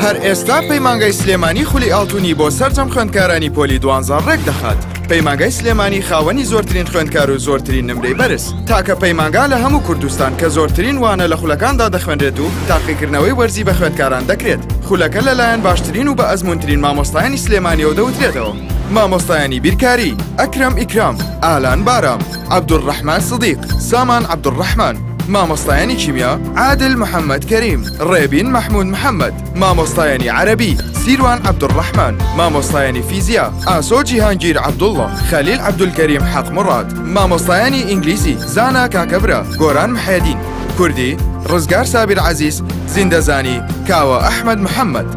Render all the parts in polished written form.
هەر ئێستا پەیمانگای سلێمانی خولی ئاڵتونی بۆ سەرجەم خوێندکارانی پۆلی 12 ڕێک دەخات. پەیمانگای سلێمانی خاوەنی زۆرترین خوێندکار و زۆرترین نمرەی بەرز. تاکە پەیمانگا لە هەموو کوردستان کە زۆرترین وانە لە خولەکاندا دەخوێنرێت و تاقیکردنەوەی وەرزی بە خوێندکاران دەکرێت. خولەکە لەلایەن باشترین و بە ئەزموونترین مامۆستایانی سلێمانیەوە دەوترێتەوە. مامۆستایانی بیرکاری: ئەکرەم ئیکرام، ئالان بارام، عەبدوڕەحمان سدیق، سامان عەبدوڕەحمان. مامۆستایانی کیمیا: عادل محەممەد کەریم، ڕێبین مەحموود محەممەد. مامۆستایانی عەرەبی: سیروان عەبدوڕەحمان. مامۆستایانی فیزیا: ئاسۆ جیهانگیر عەبدوڵڵا، خەلیل عەبدولکەریم حەقموڕاد. مامۆستایانی ئینگلیزی: زانا کاکەبرا، گۆران محەدین. کوردی: ڕزگار سابیر عەزیز، زیندەزانی: کاوە ئەحمەد محەممەد.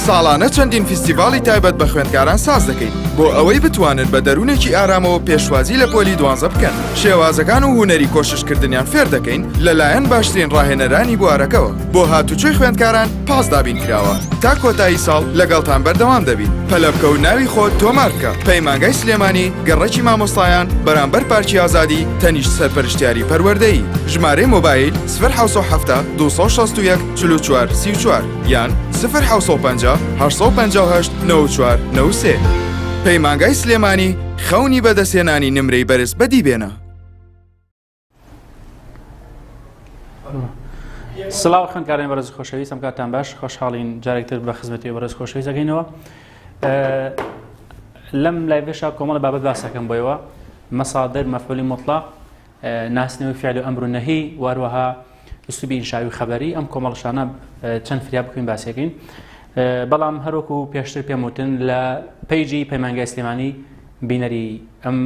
ساڵانە چەندین فیستیڤاڵی تایبەت بە خوێندکاران ساز دەکەین بۆ ئەوەی بتوانن بە دەروونێکی ئارامەوە پێشوازی لە پۆلی 12 بکەن. شێوازەکان و هونەری کۆششکردنیان فێر دەکەین لەلایەن باشترین ڕاهێنەرانی بوارەکەوە. بۆ هاتوچۆی خوێندکاران پاس دابین کراوە تا کۆتایی ساڵ لەگەڵتان بەردەوام دەبین. پەلەبکە و ناوی خۆت تۆمار بکە. پەیمانگای سلێمانی، گەڕەکی مامۆستایان، بەرامبەر پارکی ئازادی، تەنیشت سەرپەرشتیاری پەروەردەیی. ژمارەی مۆبایل 070 261 44 34 یان 050 858 94 93. پەیمانگای سلێمانی، خەونی بەدەستهێنانی نمرەی بەرز بەدی بێنە. سڵاو خوێندکارانی بەڕێز خۆشەویستم، کاتان باش، خۆشحاڵین جارێکتر بە خزمەتی بەڕێز خۆشەویست دەگەینەوە. لەم لایڤێشا کۆمەڵە بابەت باسەکەم بۆیەوە: مەسادر، مەفعولی مطلق، ناسنەوەی فعل و ئەمر و نەهی، وەروەها ئوسلوبی ئینشایی و خەبەری. ئەم کۆمەڵشانە چەند فریا بکوین باسیەکەین. بەڵام هەروەکو پێشتر پێم وتن لە پەیجی پەیمانگای سلێمانی بینەری ئەم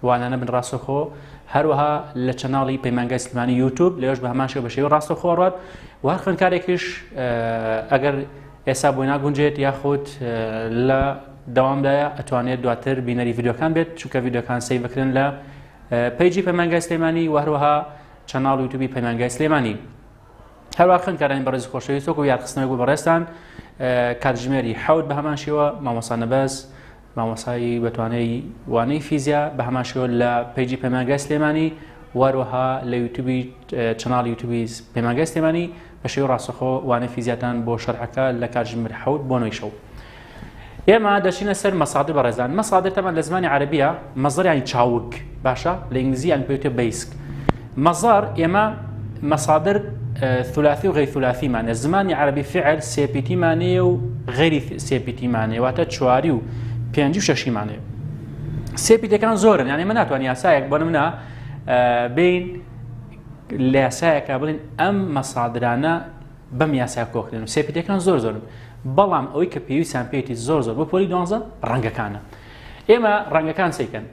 وانانە بن ڕاستەوخۆ، هەروەها لە چەناڵی پەیمانگای سلێمانی یوتیوب لێش بە هەمان شێوە بە شێوەی ڕاستەوخۆ ڕات. و هەر خوێندکارێکیش ئەگەر ئێستا بۆی ناگونجێت یاخود لە دەوامدایە ئەتوانێت دواتر بینەری ڤیدیۆکان بێت، چونکە ڤیدیۆکان سەیڤ بکرێن لە پەیجی پەیمانگای سلێمانی و هەروەها چەناڵ یوتیوبی پەیمانگای سلێمانی. هەروەها خوێندکارانی بەڕێز خۆشەویست وەکو یادخستنەوەی بۆ بەڕێستان، کاتژمێری 7 بە هەمان شێوە مامۆستا نەبەز، مامۆستای بەتوانەی وانەی فیزیا بە هەمان شێوە لە پەیجی پەیمانگای سلێمانی، وەروەها لە یوتیوبی چەناڵی یوتیوبی پەیمانگای سلێمانی بە شێوەی ڕاستەوخۆ وانەی فیزیاتان بۆ شەرحەکە لە کاتژمێری 7 بۆ 9 شەو. ئێمە دەچینە سەر مەسادر بەڕێزان. مەسادر تەمان لە زمانی عەرەبیە مەزدەر یانی چاوگ، باشە، لە ئینگلیزی یان پێوتە بیسک. مەزار ئێمە مەسادر ثلاثی و غیر ثلاثی مانێ. زمانی عەرەبی فعل سێپیتی مانێ و غیری سێپیتی مانێ، واتە چواری و پێنجی و شەشی مانێ. سێپیتەکان زۆرن، یعنی من ناتوانم یاسایەک بۆ نمونە بین لە یاسایەکە بڵین ئەم مەسادرانە بەم یاسای کۆکرێن. سێپیتەکان زۆرن، بەڵام ئەوەی کە پێویستیان پێیەتی زۆر بۆ پۆلی 12 ڕەنگەکانە. ئێمە ڕەنگەکان سەیکەن.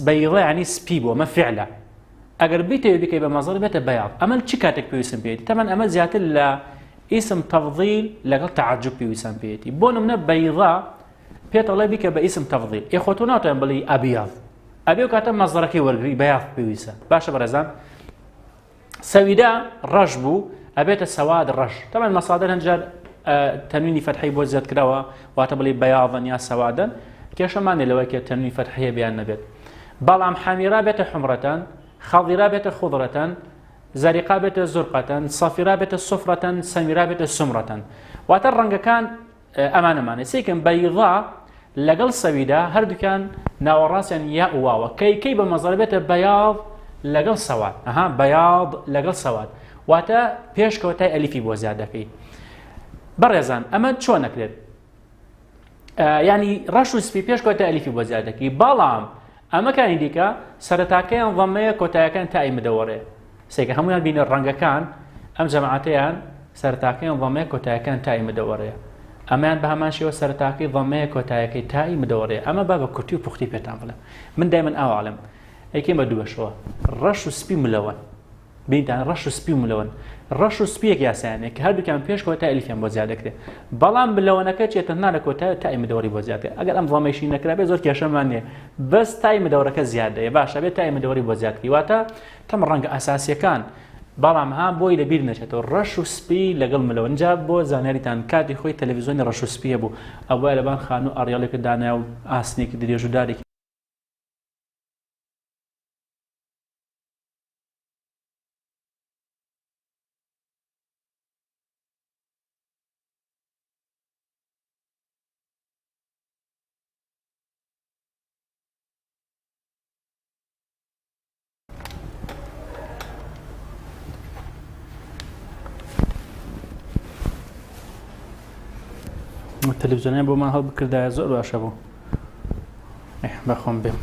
بەیضە یعنی سپی بۆ ئەمە فعلە. ئەگەر بیتەوێ بکەی بە مەزەر بێتە بەیاض. ئەمە چ کاتێک پێویستم پێیەتی؟ تەمان ئەمە زیاتر لە ئیسم تەفضیل لەگەڵ تعجب پێویستیان پێیەتی. بۆ نمونە بەیضا پێتەڵێ بیکە بە ئیسم تەفضیل، خۆ تۆ ناتوانێت بڵێ ئەبیاض. ئەبێ و کاتە مەزەرەکەی وەرگری بەیاض پێویستە. باشە بەڕێزان، سەویدا ڕەش بوو ئەبێتە سەواد ڕەش. تەمان مەسادر هەنجار تەنوینی فەتحی بۆ زیاد کراوە، واتە بڵێ بەیاضن یا سەوادن، کێشەمانێ لەوەی کە تەنوینی فەتحیە بیان نەبێت. بەڵام حەمیرا بێتە حومرەتەن، خەڵیرا بێتە خوضرەتەن، زەریقا بێتە زورقەتەن، سەفیرا بێتە سفرەتەن، سەمیرا بێتە سمرەتەن. واتە ڕەنگەکان ئەمانەمانێ. سێکم بەیضا لەگەڵ سەویدا هەردووکیان ناوەڕاستیان یا واوە، کەی بە مەزەر بێتە بەیاض لەگەڵ سەواد. بەیاض لەگەڵ سەواد، واتە پێش کەوتای ئەلیفی بۆ زیاد دەکەی. بەڕێزان، ئەمە چۆن نەکرێت؟ ینی ڕەش و سپی پێش کەوتای ئەلیفی بۆ زیاد دەکەی، بەڵام ئەمە کانی دیکە سەرەتاکەیان ضەمەیە، کۆتایەکان تای مدەوەڕێ. سێکە هەمویان بینە ڕەنگەکان ئەم جەماعەتەیان سەرەتاکەیان ضەمەیە، کۆتایەکان تای مدەوەڕێ. ئەمەیان بە هەمان شێوە سەرەتاکەی ضەمەیە، کۆتایەکەی تای مدەوەڕێ. ئەمە با بە کورتی و پوختی پێتان بڵێم. من دایمەن ئاوەڵێم ئەیکەین بە دوو بەشەوە: ڕەش و سپی ملەوەن. بینتان ڕەش و سپی ملەوەن. ڕەش و سپیەک یاسایانەیە کە هەردووکیان پێش کۆتای ئەلیفیان بۆ زیاد دەکرێت، بەڵام ملەوەنەکە چێتە نا لە کۆتای تای مدەوەری بۆ زیاد دەکرێت. ئەگەر ئەم ضەمەیشی نەکرابێت زۆر کێشەمان نییە، بەس تای مدەوەرەکە زیاد دەیە. باشە بێت تای مدەوەری بۆ زیاد کردی، واتە تەم ڕەنگە ئاساسیەکان. بەڵام بۆی لەبیر نەچێتەوە ڕەش و سپی لەگەڵ ملەوە. اینجا بۆ زانیاریتان کاتی خۆی تەلەڤیزۆنی ڕەش و سپیە بوو، ئەوە لەبان خان و ئەڕیاڵێکە دانایە و ئاسنێکی درێژ و دارێکی تەلەڤیزیۆنیان بۆمان هەڵبکردایە زۆر باشە بوو بەخۆم بێم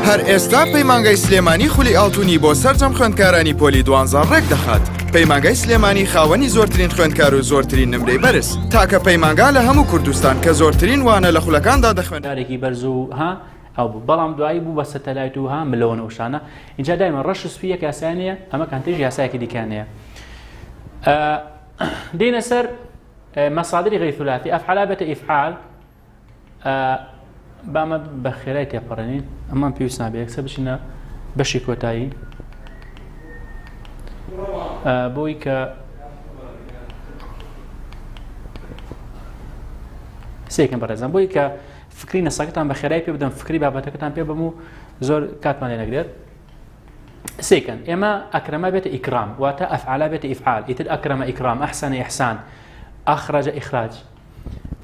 هەر ئێستا پەیمانگای سلێمانی خولی ئاڵتوونی بۆ سەرجەم خوێندکارانی پۆلی دوانزە ڕێک دەخات. پەیمانگای سلێمانی خاوەنی زۆرترین خوێندکار و زۆرترین نمرەی بەرز. تاکە پەیمانگا لە هەموو کوردستان کە زۆرترین وانە لە خولەکاندا دەخوێندارێکی بەرز و ها ئەو بوو بەڵام دوایی بوو بە سەتەلایت و ها ملەوە وشانە اینجا دایمە ڕەش و سپی یەک یاسایانەیە ئەمە کانتێژ یاسایەکی دیکانەیە. دێنە سەر مەسادری غەیر ثولاثی ئەفعەلا بێتە ئیفعال بامە بە خێرای تێپەڕێنین ئەمان پێویست نابێت یەکسەر بچینە بەشی کۆتایی بۆی کە سێکم بەڕێزم بۆی کە فکری نەساکتان بە خێرای پێ بدەم فکری بابەتەکەتان پێ بم و زۆر کاتمان لێ نەگرێت. سێکەن ئێمە ئەکرەمە بێتە ئیکرام واتە ئەفعەلا بێتە ئیفعال ئیتر ئەکرەمە ئیکرام ئەحسەنە ئیحسان ئەخرەجە ئیخراج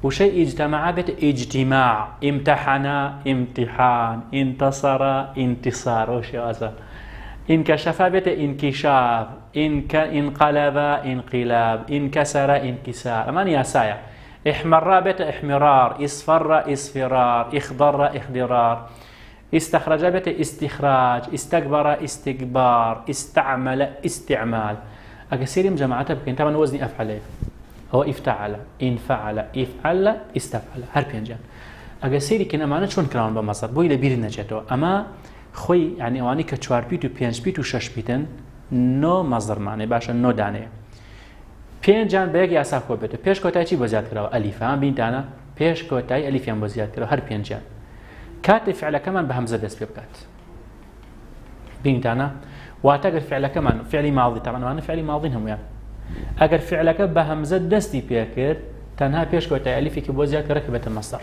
وشيء اجتماع بيت اجتماع امتحنا امتحان انتصر انتصار وشي هذا انكشف بيت انكشاف انقلب انقلاب انكسر انكسار امان يا سايا احمر بيت احمرار اصفر اصفرار اخضر اخضرار استخرج بيت استخراج استكبر استكبار استعمل استعمال اكسيرم جماعتها بكين طبعا وزني افعل هو افتعل انفعل افعل استفعل هر پێنجان ئەگە سێریکن ئەمانە چۆن کراون بە مەسەر بۆی لە بیر نەچێتەوە ئەمە خۆی یعنی ئەوانی کە 4 پیت و 5 پیت و 6 پیتن نۆ مەزدەرمانێ باشە نۆ دانەیە پێنجان بە یەک یاسا کۆ بێتە پێش کۆتایی چی بۆ زیاد کراوە ئەلیفان بینتانە پێش کۆتایی ئەلیفیان بۆ زیاد کراوە هەر پێنجان کاتێ فعلەکەمان بە هەمزە دەست پێ بکات بینتانە واتە ئەگەر فعلەکەمان فعلی ماڵی تەمەنوانە فعلی ماڵین هەمویان ئەگەر فعلەکە بە هەمزە دەستی پێکرد تەنها پێش کۆتایی ئەلیفێکی بۆ زیاد کە بێتە مەصدەر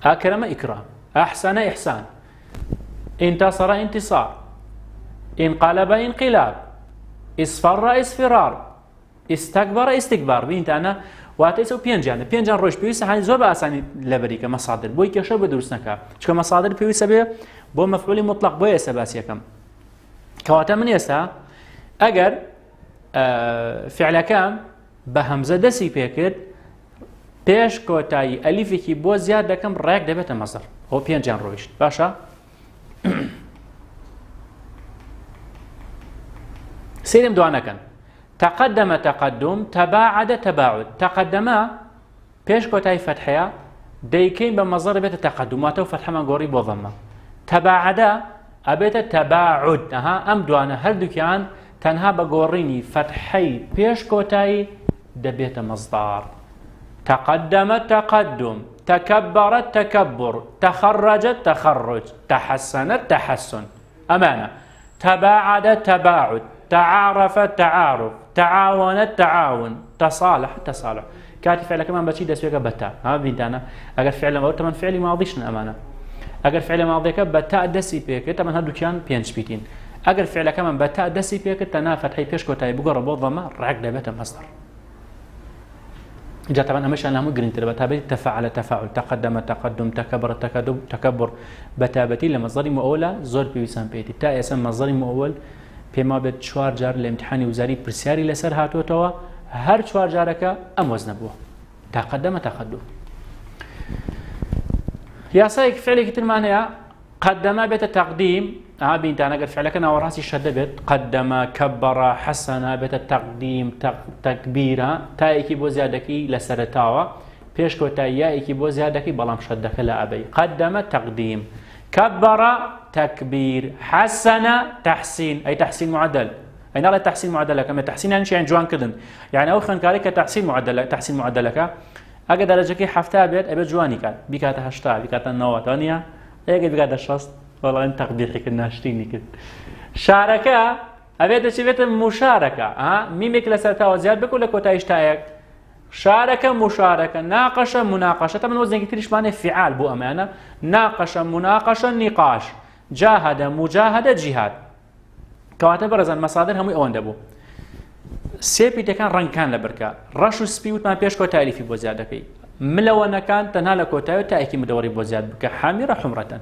ئەکرەمە ئیکرام ئەحسەنە ئیحسان انتصر انتصار انقلب انقلاب اصفر اصفرار استكبر استكبار بینتانە واتە ئێستا پێنجانە پێنجان ڕۆژ پێویستە هەنی زۆر بە ئاسانی لەبەریکە مەسادر بۆی کێشە بە دروست نەکا چکە مەسادر پێویستە بێ بۆ مەفعولی مطلق بۆ ئێستا باسی یەکەم کەواتە من ئێستا ئەگەر فعلەکەم بە هەمزە دەستی پێکرد پێش کۆتایی ئەلیفێکی بۆ زیاد دەکەم ڕێک دەبێتە مەزەر ئەو پێنجان ڕۆیشت باشە سێرم دوانەکەن تقدم تقدم تباعد تباعد تقدمە پێش کۆتایی فەتحەیە دەیکەین بە مەزەر بێتە تەقدم واتە و فەتحەمان گۆڕی بۆ ضەممە تەباعەدە ئەبێتە تەباعود ئەم دوانە هەردووکیان تەنها بە گۆڕینی فەتحەی پێش کۆتایی دەبێتە مەزدار تقدم تقدم تكبر تكبر تخرج تخرج تحسن تحسن أمانة تباعد تباعد تعارف تعارف تعاون تعاون تصالح تصالح كاتي فعل كمان بشي دسويك بتا ها بينتانا اگر فعل ما تمن فعل ماضيش أمانة اگر فعل ماضي بتا دسي بيك تمن هادو كان بينش بيتين اگر فعل كمان بتا دسي بيك تنا فتحي بيش كوتاي بقرا بوضما رعق دبته مصدر جاء طبعا همش انا مو جرين تبع تفعل تفاعل تقدم تقدم تكبر تكبر بتابتي لمصدر مؤول زور بيسان بيتي تا اسم مصدر مؤول بما بيت 4 جار لامتحان وزاري برسياري لسر هاتو توا هر 4 جارك ام وزن بو تقدم تقدم يا سايك فعل كتير معناها قدم بيت تقديم بنت انا قلت فعلك انا وراسي شد بيت قدم كبر حسن بيت التقديم تكبيرا تايكي بو زيادكي لسرتاوا بيش كوتايايكي بو زيادكي بلام شدك لا ابي قدم تقديم كبر تكبير حسن تحسين اي تحسين معدل اي نرى تحسين معدل كما تحسين يعني شيء جوان كدن يعني او خن كاريك تحسين معدل تحسين معدلك اجا درجه حفتا بيت ابي جواني كان بكات 8 بكات 9 ثانيه اجا بكات 6 والله انت تقبيحك الناشتيني كده شاركة أبيت شبيت مشاركة ميمك لسرتها وزياد بكل كوتايش تايك شاركة مشاركة ناقش مناقشة طبعا وزن كتير معناه فعال بو أمانة ناقش مناقشة نقاش جاهد مجاهدة جهاد كواتب رزان مصادر هم يوان دبو سيبي تكان رنگ كان لبركة رشو سبيوت ما بيش كوتايلي في بوزياد كي ملوانا كان تنها لكوتايو تايكي مدوري بوزياد بك حامرة حمرة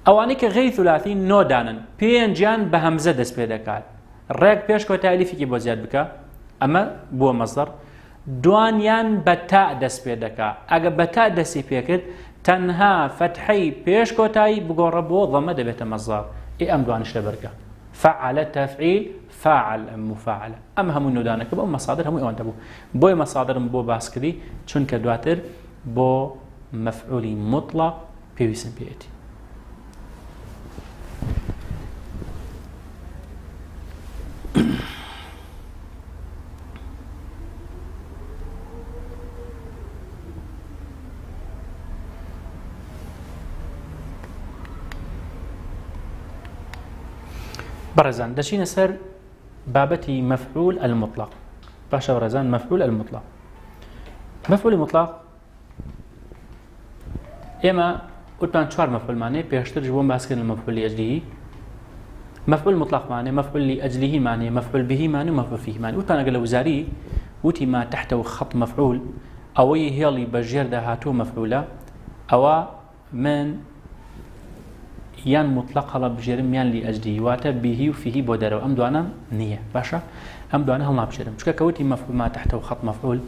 ئەوانەی کە غەیری ثولاثی نۆدانن پێنجیان بە هەمزە دەست پێ دەکات ڕێک پێش کۆتایی ئەلیفێکی بۆ زیاد بکە ئەمە بووە مەزدەر دوانیان بە تا دەست پێ دەکات ئەگە بە تا دەستی پێکرد تەنها فەتحەی پێش کۆتایی بگۆڕە بۆ ضەمە دەبێتە مەزدەر ئەم دوانش لەبەرکە فعل تفعيل فاعل مفاعل ئەم هەموو نودانەکە بۆ مەسادر هەمووی ئەوەندە بوو بۆی مەسادرم بۆ باسکردی چونکە دواتر بۆ مەفعولی مطلق پێویستم پێێتی برزان دشينا سر بابتي مفعول المطلق باشا برزان مفعول المطلق مفعول المطلق اما قلت شوار مفعول معناه بيشتر جوان باسكن المفعول لاجله مفعول مطلق معناه مفعول لاجله معناه مفعول به معناه مفعول فيه معناه قلت انا قال وزاري وتي ما تحته خط مفعول او هي اللي بجير ده هاتو مفعوله او من یان مطلق هەڵە بژێرم یان لی ئەجلی واتە بیهی و فیهی بۆ دەرەوە ئەم دوانە نییە باشە ئەم دوانە هەڵ نابژێرم چکە کەوتی مەفعول ما تحت و خەط مەفعول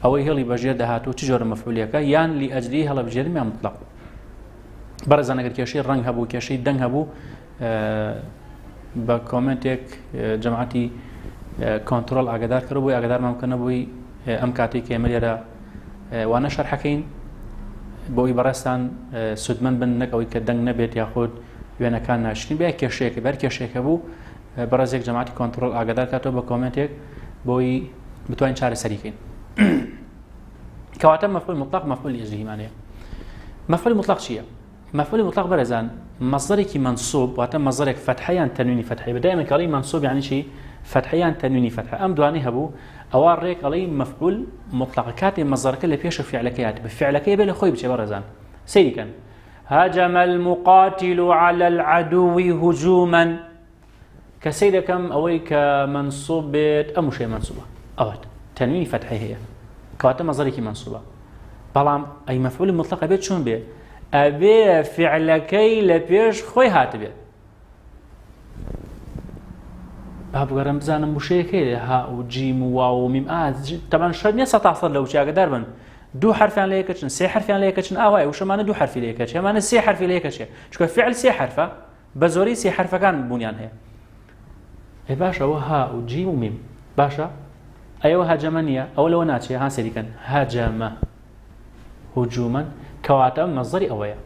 ئەوەی هێڵی بەژێر دەهاتوو چ جۆرە مەفعولەکە یان لی ئەجلی هەڵە بژێرم یان مطلق بەڕێزان ئەگەر کێشەی ڕەنگ هەبوو کێشەی دەنگ هەبوو بە کۆمنتێک جەماعەتی کۆنتڕۆڵ ئاگادار کردو بۆی ئاگادارمان بکەنە بووی ئەم کاتێک کە ئێمە لێرە وانە شەرحەکەین بۆی بەڕێستان سودمەند بن نەکەوەی کە دەنگ نەبێت یاخود وێنەکان ناشرین بە کێشەیەکە بەر کێشەیەکە بوو بەڕێزێک جەماعەتی کۆنتڕۆڵ ئاگادار کاتەوە بە کۆمنتێک بۆی بتوانین چارەسەریکەین کەواتە مەفعول مطلق مەفعول ئەجلی مانەیە مەفعول مطلق چییە؟ مەفعول مطلق بەڕێزان مەصدەرێکی منصوب واتە مەصدەرێک فتحەیان تەنوینی فتحەی بەدایمە کەڵی منصوب یعنی چی؟ فتحەیان تەنوینی فتحە ئەم دوانەی هەبوو ئەوە ڕێکەڵی مەفعول مطلق کاتێ مەصدەرەکە لە پێش فعلەکەیات بە فعلەکەی بێ لە خۆی بچێ بەڕێزان سەیریکەن هاجم المقاتل على العدو هجوما كسي دەکەم ئەوەی کە منصوب بێت ئەم وشەی منصوبە ئەوەت تەنوینی فتحەی هەیە کەواتە مەصدەرێکی منصوبە بەڵام ئەی مەفعولی مطلق ئەبێت چۆن بێ ئەبێ فعلەکەی لە پێش خۆی هاتبێت بابگەرم بزانم وشەیەکەی ها و جیم و واو و میم تەمان شەرت نییە 100% لەو چاگەدار بن دوو حرفیان لە یەکەچن سێ حرفیان لە یەکەچن ئاوای وشەمانە دوو حرفی لە یەکەچێ ئەمانە سێ حرفی لە یەکەچێ چونکە فعل سێ حرفە بە زۆری سێ حرفەکان بوونیان هەیە ئێ باشە ئەوە ها و جیم و میم باشە ئەوە هەجەمە نییە ئەوە لەوە ناچێ ها سەریکەن هەجەمە هجوما کەواتە مەصدەری ئەوەیە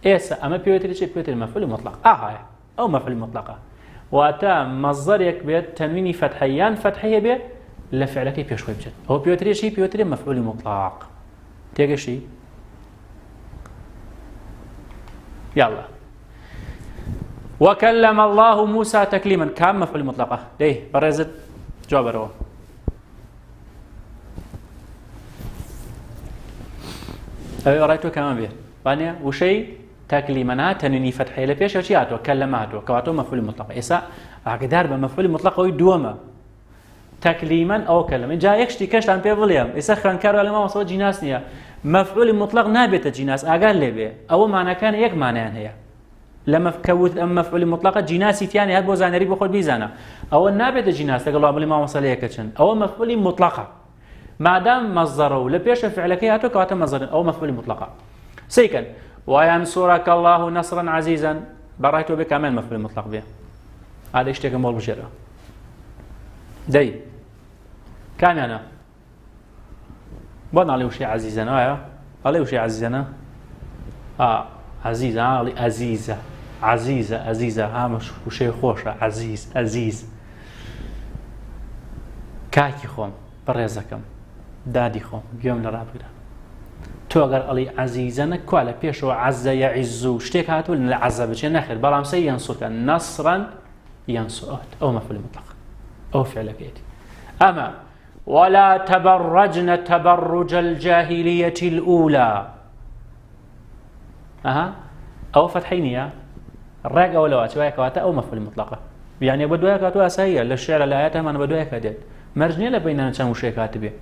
ئێستا ئەمە پێوتری چی پێوتری مەفعول مطلق ئاهایە ئەو مەفعول مطلقە واتە مەصدەرێک بێت تەنوینی فتحەیان فتحەیە بێ لە فعلەکەی پێشخۆی بچێت ئەوە پێوتریشی پێوتری مەفعولی مطلق تێگەشتی يلا وكلم الله موسى تكليما كم مفعول مطلقه دي برزت جواب رو أي رأيتو كمان بيه بانيا وشي تكليما تنويني فتحي لبيش وشي هاتو كلماتو كواتو مفعول مطلق إسا أقدر بمفعول مطلق أو دوما تكليما أو كلمة جا يكشتي كشت عن بيفوليام إسا خانكار ولا ما وصل جناس نيا مفعول مطلق نابت جناس أقل لبي أو معنى كان يك معنى هي لما كوت مفعول مطلق جناسي ثاني هاد بوزانري بخل بيزانا أو نابت جناس تقول الله ما وصل يكشن أو مفعول مطلقة ما دام مصدره لبيش فعلك هاتو كوات مصدر أو مفعول مطلقة سيكن وينصرك الله نصرا عزيزا برايته بكمان مفعول مطلق به هذا يشتكي مول بجرة دي كان أنا بنا عليه شيء عزيزنا عليه شيء عزيزنا عزيزة علي عزيزة عزيزة عزيزة مش وشيء خوشة عزيز عزيز كاكي خوم بريزكم دادي خوم بيوم لرابقنا تو اگر علي عزيزنا كوالا بيشو عز يعزو شتيك هاتو لن العزة بشي ناخر بلام سي ينصرك نصرا ينصرك او مفعول مطلق او فعلك يدي اما ولا تبرجن تبرج الجاهلية الأولى أو فتحينية الراق أو لوات شوية كواتا أو مفعول مطلقة يعني بدوها كاتوها سهية للشعر الآيات ما أنا بدوها كادت مرجنية لبيننا نشان وشي كاتبه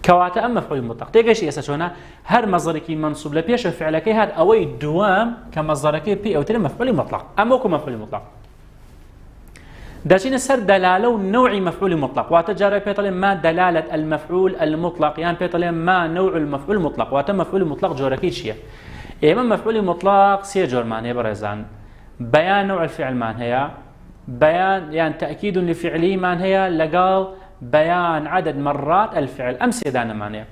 كواتا أما مفعول مطلق تيجيش يسألونا هر مصدرك منصوب لبيش فعلك هاد أوي دوام كمصدرك بي أو ترى مفعول مطلق أما هو مفعول مطلق داشين سر دلالة نوع مفعول مطلق واتجارة بيطلع ما دلالة المفعول المطلق يعني بيطلع ما نوع المفعول المطلق واتم مفعول مطلق جوركي شيء إما مفعول مطلق سيجور معناه برزان بيان نوع الفعل معناه بيان يعني تأكيد لفعله معناه لقال بيان عدد مرات الفعل أمس دانا معناه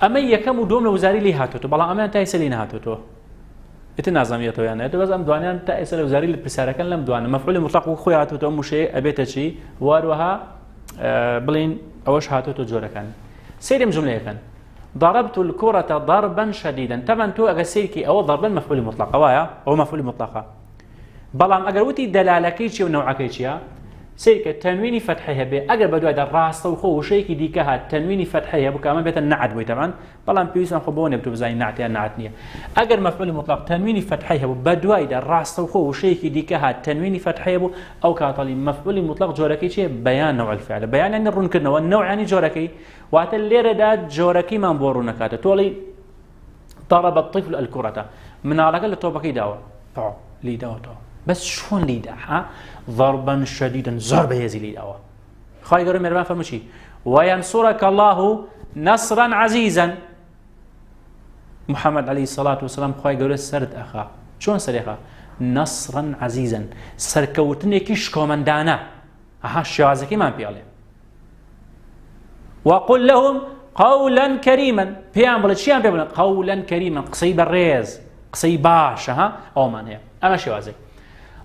أما يكم دوم لوزاري لي هاتوتو بلا أما تايسلين هاتوتو اتنازميته يعني بس أم دوانيان تايسل وزاري لبسارة كان لم دوان مفعول مطلق وخوي هاتوتو أم شيء أبيت شيء واروها بلين أوش هاتوتو جورا كان سيرم جملة كان ضربت الكرة ضربا شديدا طبعا تو أغسيكي أو ضربا مفعول مطلق أوايا أو مفعول مطلقة بلام أقروتي دلالكي شيء ونوعكي شيء سيرك تنويني فتحيها به أجر بدو هذا الراس وخو شيء كدي كها تنويني فتحيها بكمان بيت النعت بوي طبعا بلام بيوسن خبوني بتو زي نعت النعتنية أجر مفعول مطلق تنويني فتحيها بدو هذا الراس وخو شيء كدي كها تنويني فتحيها بو أو كاطلي مفعول مطلق جوركي شيء بيان نوع الفعل بيان يعني الرون كنا والنوع يعني جوركي وقت اللي رداد جوركي ما نبورنا كاته تولي ضرب الطفل الكرة من على قل توبكي داوا لي داوا بس شلون ليدا ضربا شديدا ضربه يزي ليدا خاي قرر مرمان فمشي وينصرك الله نصرا عزيزا محمد عليه الصلاة والسلام خاي قرر سرد أخا شلون سريخا نصرا عزيزا سركوتني كيش كومندانا الشوازكي ما بيعلم وقل لهم قولا كريما بيعمل شيء بيعمل قولا كريما قصيب الريز قصيب باش او من هي اما شوازك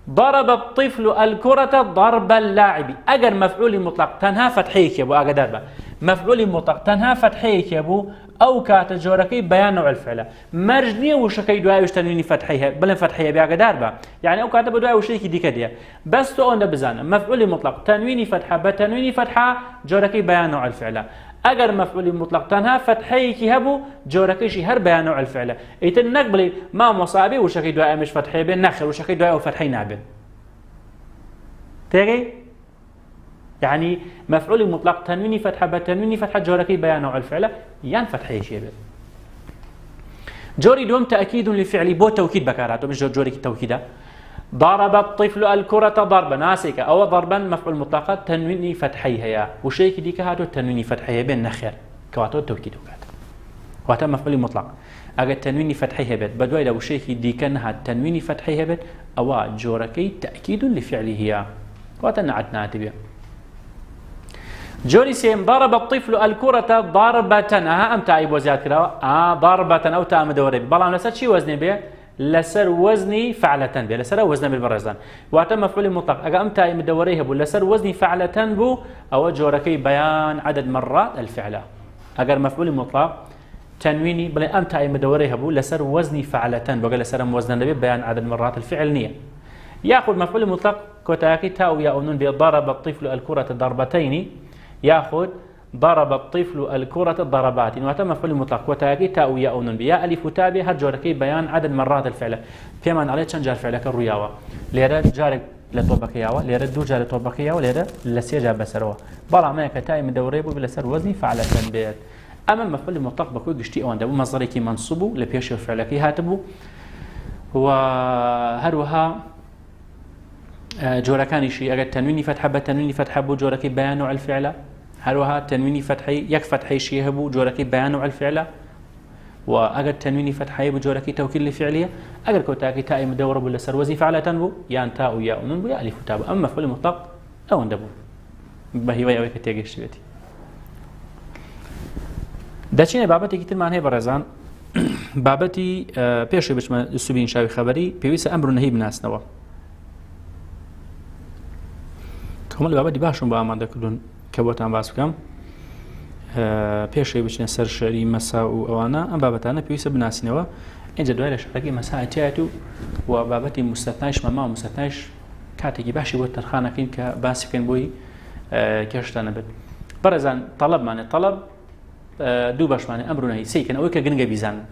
ضرب الطفل الكرة ضرب اللاعب أجر مفعول مطلق تنها فتحيك يا أبو أجر دربة مفعول مطلق تنها فتحيك يا أبو أو كاتجوركي بيان نوع الفعل مرجني وشكي دعاء وشتنويني فتحيها بل فتحيها بأجر دربة يعني أو كاتب دعاء وشيء دي كده بس تو أنا بزانه مفعول مطلق تنويني فتحة بتنويني فتحة جوركي بيان نوع الفعل أجر مفعول مطلق تنها فتحيك هبو جوركي شي هر بيان نوع الفعل يتنقبلي ما مصابي وشكي دعاء مش فتحية بين نخر وشكي دعاء وفتحي نابل تيجي يعني مفعول مطلق تنويني فتحة بتنويني فتحة جوركي بيان نوع الفعل يعني فتحي شي بل جوري دوم تأكيد لفعل بو توكيد بكاراته مش جوري توكيده ضرب الطفل الكرة ضربا ناسك أو ضربا مفعول مطلق تنويني فتحيها يا وشيء ديك هاتو تنويني فتحيها بين نخير كواتو توكيد وكات واتم مفعول مطلق أجا تنويني فتحيها بيت بدوي لو شيء ديك انها تنويني فتحيها بيت أو جوركي تأكيد لفعله يا واتن عدنا تبيا جوري سيم ضرب الطفل الكرة ضربة أم تعيب وزياد كده ضربة أو تام دوري بلا نسات شي وزن بيه لسر وزني فعلة بي لسر وزن بالبرزان واتم مفعول مطلق اجا امتى مدوريه بو لسر وزني فعلة بو او جوركي بيان عدد مرات الفعل اجر مفعول مطلق تنويني بل امتى مدوريه بو لسر وزني فعلة بقى لسر وزن النبي بيان عدد مرات الفعل نيه ياخذ مفعول مطلق كوتاكي تاو يا انون ضرب الطفل الكرة ضربتين ياخذ ضرب الطفل الكرة ضربات وتم مفعول مطلق وتاكي تاء ياء نون بياء الف وتاء هر جوركي بيان عدد مرات الفعل فيما عليه كان جار فعلك الرياوه ليرا جارك لطوبكياوه ليرا دو جار لطوبكياوه ليرا لسيجا بسروا بلا ما كتاء مدوري بو بلسر وزني فعلة بيت اما مفعول مطلق بكو غشتي او عنده مصدرك منصوب لبيش فعلك هاتبو وهروها جوركاني شيء اجل تنويني فتحه بتنويني فتحه بو جوركي بيان نوع الفعل هروها تنويني فتحي يك فتحي شيء هبو جوركي بيان نوع الفعل واجر تنويني فتحي بجوركي توكيد لفعليه اجر كوتاكي تاء مدور بو لسر وزي فعلة بو يان تاء وياء نون بو الف تاء اما مفعول مطلق او ندبو بهي ويا كتيجي شويتي داچینه بابەتی تر معنی بەڕێزان بابەتی پێشی بچمە سوبین شاوی خەبەری پێویستە ئەمر و نەهی بناسنەوە کۆمەڵ بابەتی باشم بۆ ئامادەکردوون کە بۆتان باس بکەم پێشی بچنە سەر شەری مەسا و ئەوانە ئەم بابەتانە پێویستە بناسینەوە اینجا دوای لە شەڕێکی مەسا هەتیایەت و بابەتی مستەثنایش مەما و مستەثنایش کاتێکی باشی بۆ تەرخانەکەین کە باسی بکەین بۆی کێشتانە بێت بەڕێزان تەڵەبمانێ تەڵەب دوو باشمانێ ئەمر و نەهی سەیکەن ئەوەی کە گرنگە بیزانن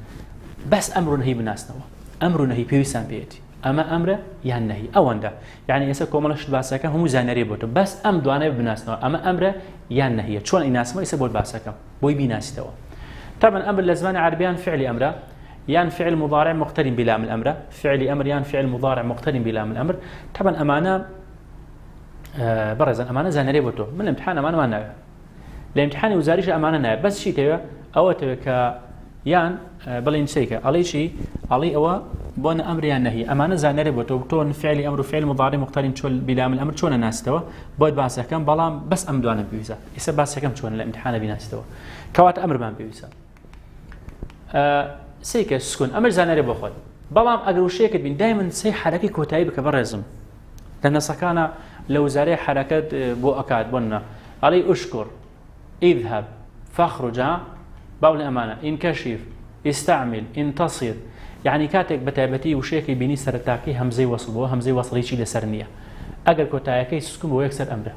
بەس ئەمر و نەهی بناسنەوە ئەمر و نەهی پێویستان پێیەتی ئەمە ئەمرە یان نەهی ئەوەندە یعنی ئێستا کۆمەڵەشت باسەکە هەموو زانیاری بۆتە بەس ئەم دوانەیە بناسنەوە ئەمە ئەمرە یان نەهیە چۆن ئیناسمەوە ئێستا بۆ باسەکەم بۆی بیناسیتەوە طبعا أمر لزمان عربيان فعل أمره يان فعل مضارع مقترن بلام الأمر فعل أمر يان فعل مضارع مقترن بلام الأمر طبعا أمانة برزا أمانة زانري بوتو من الامتحان أمانة ما ناوي الامتحان وزاريش أمانة ناوي بس شيء تبع أو تبع ك يان بلين سيكا علي شيء علي أو بون أمر يان نهي أمانة زانري بوتو تون فعل أمر وفعل مضارع مقترن شو بلام الأمر شون الناس توا بود باسه كم بلام بس أمدوانا بيوزا إذا باسه كم شون الامتحان بيناس توا كوات أمر بان بيوزا سيكا سكون أمر زانري بخود بلام أقرو شيء بين دائما سي حركة كوتاي بكبرزم لأن سكانة لو زاري حركات بو أكاد بنا علي أشكر اذهب فاخرج باول أمانة انكشف استعمل انتصر يعني كاتك بتابتي وشيك بيني سرتاكي همزي وصل بو همزي وصل يشي لسرنية أقل كوتاي سكون بو يكسر أمره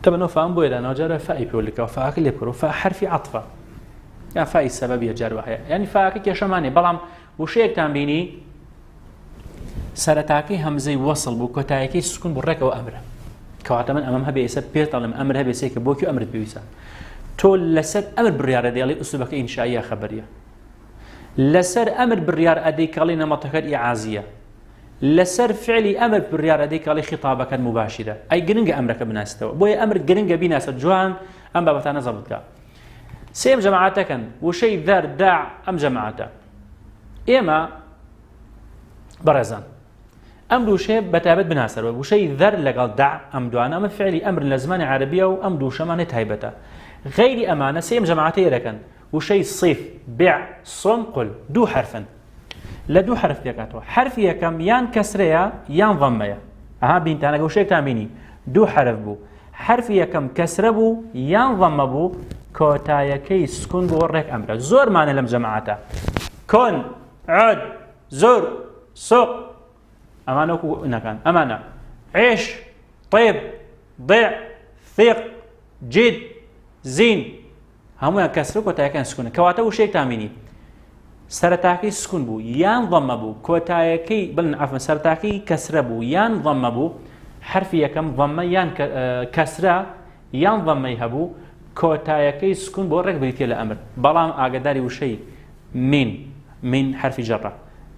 طبعا فهم بو إذا نجار فاي بيقولك وفاكل يبكر فحرفي عطفة يعني فاي السبب يجار وحيا يعني فاكك يا شماني بلام وشيك تنبيني سرتاكي همزي وصل بو كوتايكي سكون برك وامره كواتمن امامها بيسب بيطلم امرها بيسيك بوكيو امر بيوسا تول لسر امر بالريار ديالي اسلوبك انشائيه خبريه لسر امر بالريار اديك علينا نمطك اعازيه لسر فعلي امر بالريار اديك علي خطابك مباشره اي جرنج امرك بناستو بوي امر جرنج بيناس جوان ام بابتانا زبطك سيم جماعتك وشي ذار داع ام جماعته اما برزان أمر شيء بتابت بناسر وشيء ذر لقال دع أمدوانا أم فعلي أمر لزمان عربية وأمدو شمانة هيبته غير أمانة سيم جماعتي لكن وشيء صيف بيع صم قل دو حرفا لا دو حرف ديكاتو حرف يكم يان كسرية يان ضمية أها بنت أنا قول شيء تاميني دو حرف بو حرف يكم كسر بو يان ضم بو كوتايكي سكون بو وريك أمره زور معنى لم جماعته كن عد زور سوق أمانة نكان أمانة عيش طيب ضيع ثيق جد زين هم يكسروا كوتايكي سكون كواتو شيء تاميني سرتاكي سكون بو يان ضم بو كوتايكي بل عفوا سرتاكي كسر بو يان ضم بو حرف يكم ضم يان كسرة يان ضم يهبو كوتايكي سكون بو رك بريتي الأمر بلام أقداري وشيء من حرف جرة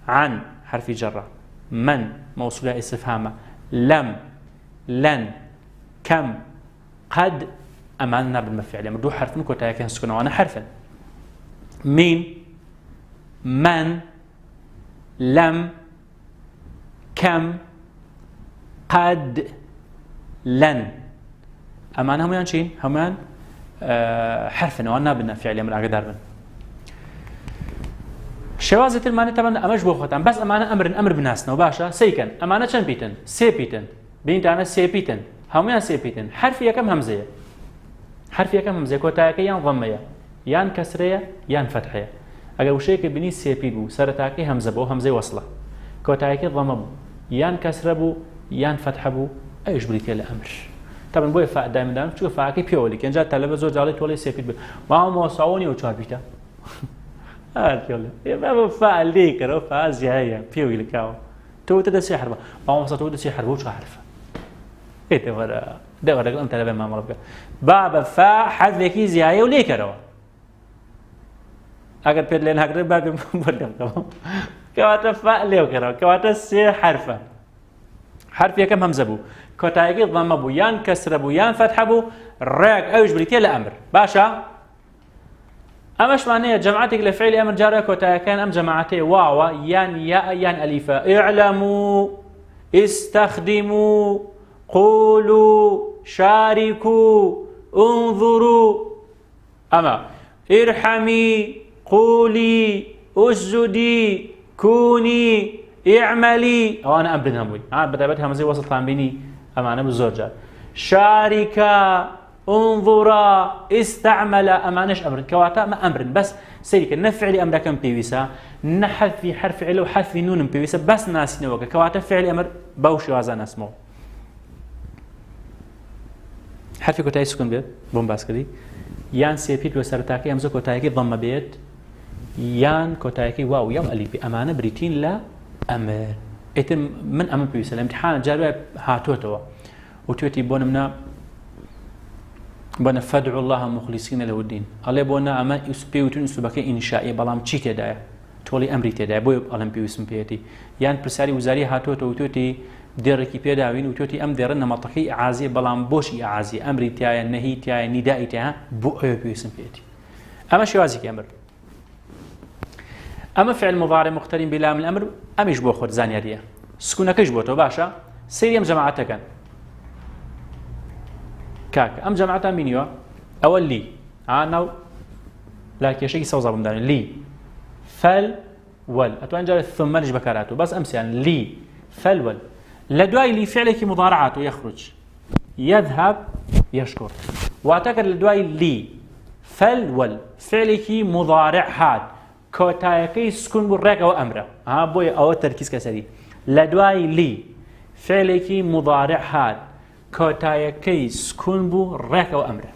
عن حرف جرة من موصولة استفهامة لم لن كم قد أماننا بالمفعول يعني دو حرف كوتايكي سكون وأنا حرفا من لم كم قد لن أمان هم ينشين همان حرفنا وأنا بالفعل أمر أقدر من شوازة المعنى طبعا أمش بوختان بس أمانة أمر بناسنا وباشا سيكن أمانة كم بيتن سي بيتن بينت أنا سي بيتن هم سي بيتن حرف يكم همزة حرف يكم همزة كوتاكي يان ضمية يان كسرية يان فتحية أجا وشيك بني سي بي بو سرتاكي همزة بو همزة وصلة كوتاكي ضم بو يان كسر بو يان فتح بو أيش بريتي الأمر طبعا بوي فاء دائما شو فاءكي بيولي كان جات تلفزيون جالي تولي سي بي ما هو موصعوني وشار بيتا يلا ما فاء ليك رو فاء زيايا بيولي كاو تو تدسي حربه ما هو وصلت تدسي حربه وش حرف إيه ده ورا أنت لبنا ما مربك باب فاء حرف ليكي زيايا وليك رو أگر پھر لین حق باب بردم تمام كواتا فاء ليو كرا كواتا سي حرفا حرف يكم همزه بو كوتايقي ضم بو يان كسر بو يان فتح بو راك اوج بريتي الامر باشا امش معناه جماعتك لفعل امر جاري كوتايكان ام جماعتي واو يان ياء يان الف اعلموا استخدموا قولوا شاركوا انظروا اما ارحمي قولي اسجدي كوني اعملي او انا ابدا هموي بدأت همزه وسط تنبيني امانه بزوجات شاركا انظرا استعمل امانش امر كواتا ما امر بس سيك نفعل امر كم بيويسا نحذف في حرف علو حذف نون بيويسا بس ناس نوك كواتا فعل امر بوش وازان اسمه حرف كوتاي سكون بيت بومباس كدي يان سيبيت وسرتاكي همزه كوتايكي ضم بيت يان كوتايكي واو يوم الف امانه بريتين لا ئەمر ئیتر من ئەمە پێویستە لە امتحانە جاروای هاتوۆتەوە وتوێتی بۆ نمونە بۆنە فەدعوا الله مخلصین له الدین ئەڵێ بۆنە ئەمە پێوتون ئوسلوبەکەی ئینشائیە بەڵام چی تێدایە تۆڵی ئەمری تێدایە بۆیە ئەڵێم پێویستم پێێتی یان پرسیاری وزاری هاتوۆتە وتوێتی دێڕێکی پێداوین وتوێتی ئەم دێڕە نەمەتەقەی ئاعازیە بەڵام بۆشی ئاعازی ئەمری تایە نەهی تایە نیدائی تایە بۆ ئەوە پێویستم پێێتی ئەمە شێوازێکی ئەمر ئەمە فعل مضارع مقترن بلام الأمر ئەمیش بۆ خۆت زانیاریە سکوونەکەش بۆ تۆ باشە سەیری ئەم جەماعەتەکەن کاکە ئەم جەماعەتان بینیوە ئەوە لی ناو لا کێشەی سەوزە بمدانێت لی فەل وەل ئەتوان جارێت ثمەش بەکارهاتوە بەس ئەمسیان لی فەل وەل لە دوای لی فعلێکی مضارعات و یەخروج يذهب يشكر واتەکرد لە دوای لی فەل وەل فعلێکی مضارع هات کۆتایەکەی سکون بوو ڕێکەوە ئەمرە بۆیە ئەوە تەرکیز کەسەری لە دوای لی فعلێکی مضارع هات کۆتایەکەی سکون بوو ڕێکەوە ئەمرە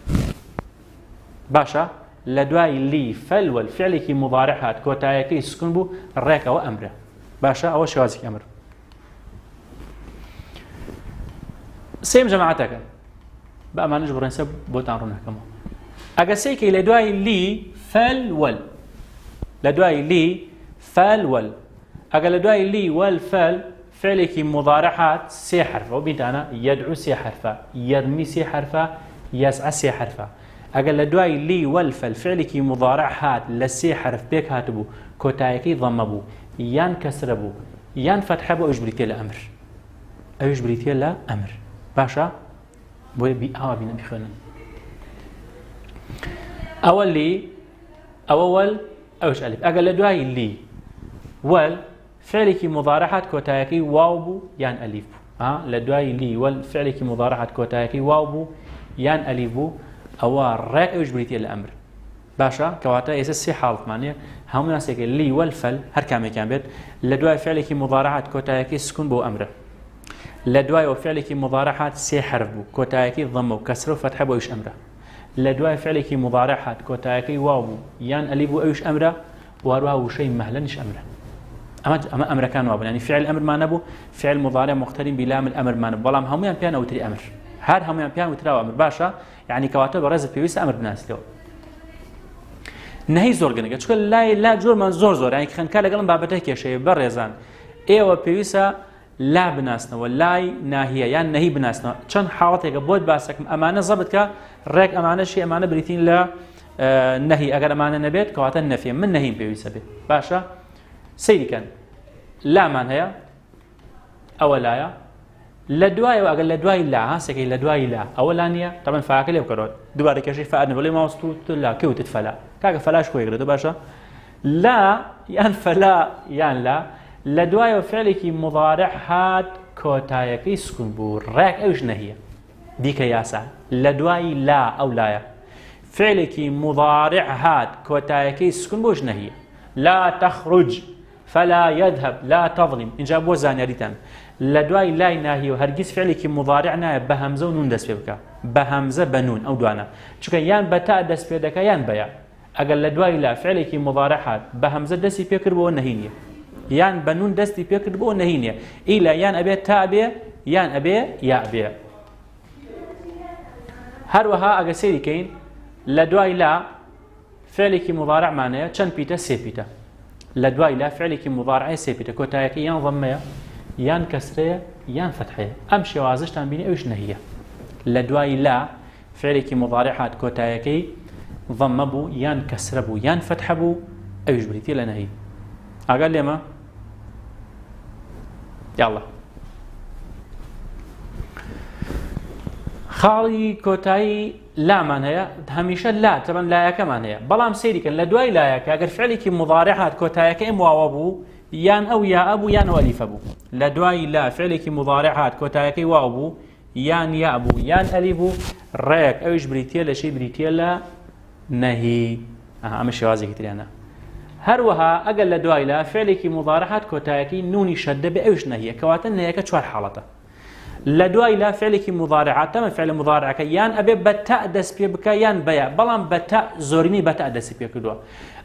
باشە لە دوای لی فەلوەل فعلێکی مضارع هات کۆتایەکەی سکون بوو ڕێکەوە ئەمرە باشە ئەوە شێوازێکی ئەمر سێم جەماعەتەکە بە ئەمانەش بڕێنسە بۆتان ڕوونەکەمەوە ئەگە سێکەی لە دوای لی فەلوەل لە دوای لی فەلوەل ئەگە لە دوای لی وەل فەل فعلێکی مضارع هات سێ حرفە و بیتانە یەدعو سێ حرفە یەرمی سێ حرفە یەسعە سێ حرفە ئەگەر لە دوای لی وەلفەل فعلێکی مضارع هات لە سێ حرف پێک هاتبوو کۆتایەکەی ضەمە بوو یان کەسرە بوو یان فەتحە بوو ئەوش بریتێ لە ئەمر ئەوش بریتێ لە ئەمر باشە بۆیە ئاوا بینە بخوێنن ئەوە لی ئەوە وەل ئەوش ئەلیف ئەگەر لە دوای لی وەل فعلێکی مضارع هات کۆتایەکەی واو بوو یان ئەلیف بوو لە دوای لی وەل فعلێکی مضارع هات کۆتایەکەی واو بوو یان ئەلیف بوو ئەوە ڕێک ئەوش بریتێ لە ئەمر باشە کەواتە ئێستا سێ حاڵتمانەیە هەموو ناسێکە لی وەلفەل هەر کامێکیان بێت لە دوای فعلێکی مضارع هات کۆتایەکەی سکون بۆ ئەمرە لە دوایەوە فعلێکی مضارع هات سێ حرف بوو کۆتایەکەی ضەمە و کەسرە و فەتحە بۆ ئەوش ئەمرە لە دوای فعلێکی مضارع هات کۆتایەکەی واو بوو یان ئەلیف بوو ئەوش ئەمرە وهروها وشەی مەهلەنیش ئەمرە ئەمە ئەمرەکان وابن ینی فعل ئەمرمان نەبوو فعل مضارع مقترن بلام الأمرمان نەبوو بەڵام هەموویان پێیان ئەوتری ئەمر هەر هەموویان پێیان وتراوە ئەمر باشە یعنی کەواتە بەڕێزت پێویستە ئەمر بناسیتەوە نەهی زۆر گەنگە چونکە لا جۆرمان زۆر ینی خوێندکار لەگەڵم بابەتە کێشەیە بەڕێزان ئێوە پێویستە لا بناسنەوە لای ناهیە یان نەهی بناسنەوە چەند حاڵەتێکە بۆت باسەکەم ئەمانە زەبت کە ڕێک ئەمانەشی ئەمانە بریتین لە نەهی ئەگەر ئەمانە نەبێت کەواتە نەفیە من نەهیم پێویستە بێت باشە سەیریکەن لامان هەیە ئەوە لایە لە دوایەوە ئەگەر لە دوای لا هەسێکی لە دوای لا ئەوە لا نییە تەمەن فاکە لێ بکەڕۆت دووبارە کێشەی فعال نەبڵێ ماوەستوت لا کەوتت فەلا کاکە فەلاش خۆیگرێت باشە لا یان فەلا یان لا لە دوایەوە فعلێکی مضارع هات کۆتایەکەی سکون بوو ڕێک ئەوش نەهیە دیکە یاسا لە دوای لا ئەو لایە فعلێکی مضارع هات کۆتایەکەی سکون بۆش نەهیە لا تخرج فلا يذهب لا تظلم اینجا بۆ زانیاریتان لە دوای لای ناهی و هەرگیز فعلێکی مضارع نایە بە هەمزە و نون دەست پێ بکە بە هەمزە بە نون ئەو دوانە چونکە یان بە تا دەست پێ دەکە یان بەیە ئەگەر لە دوای لا فعلێکی مضارع هات بە هەمزە دەستی پێکرد بۆ نەهی نییە یان بە نون دەستی پێکرد بۆ نەهی نییە ئیلا یان ئەبێت تا بێ یان ئەبێ یا بێ هەروەها ئەگە سێریکەین لە دوای لا فعلێکی مضارعمانەیە چەند پیتە سێ پیتە لە دوای لا فعلێکی مضارعی سێ پیتە کۆتایەکە یان ضەمەیە یان کەسرەیە یان فەتحەیە ئەم شێوازشتان بینی ئەوش نەهیە لە دوای لا فعلێکی مضارع هات کۆتایەکەی ضەمە بوو یان کەسرە بوو یان فەتحە بوو ئەوش بریتە لە نەهی ئاگال لێمە یاڵڵا خاڵی کۆتایی لامان هەیە هەمیشە لا تەبەن لایەکەمان هەیە بەڵام سەیریکەن لە دوای لایەکە ئەگەر فعلێکی مضارع هات کۆتایەکەی واوە بوو یان ئەو یا ئەبوو یان ئەو ئەلیفە بوو لە دوای لا فعلێکی مضارع هات کۆتایەکەی واو بوو یان یا بوو یان ئەلیف بوو ڕێک ئەوش بریتە لە شەی بریتە لە نەهی ئەمە شێوازێکی تریانە هەروەها ئەگەر لە دوای لا فعلێکی مضارع هات کۆتایەکەی نونی شەدە بێ ئەوش نەهیە کەواتە نەهیەکە چوار حاڵەتە لە دوای لا فعلێکی مضارعات تەمە فعل مضارعەکە یان ئەبێ بە تا دەست پێ بکە یان بەیە بەڵام بە تا زۆرینی بە تا دەستی پێ کردووە